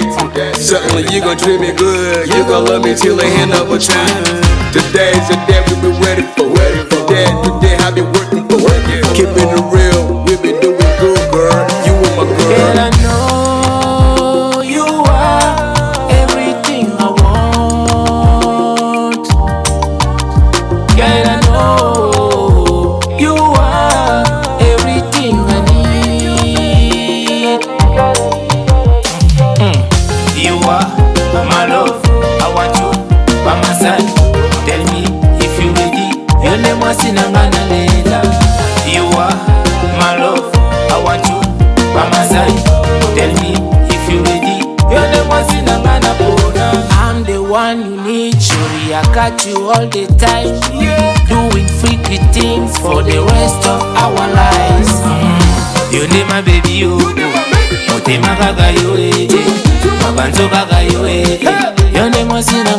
Certainly you gon' treat me good. You gon' love me till the end of a time. Today's the day we been ready for. Today I been working for. Keeping it real, we been doing good, girl. You were my girl. Girl, I know you are everything I want. Girl, I know you are everything I need. You are my love, I want you by my side. Tell me if you ready. You never seen a man later. You are my love, I want you by my side. Tell me if you ready. You never seen a man I'm the one you need, surely I got you all the time. Doing freaky things for the rest of our lives. You need my baby, you. Motema gaga yo, mabanzo gaga yo, you never seen a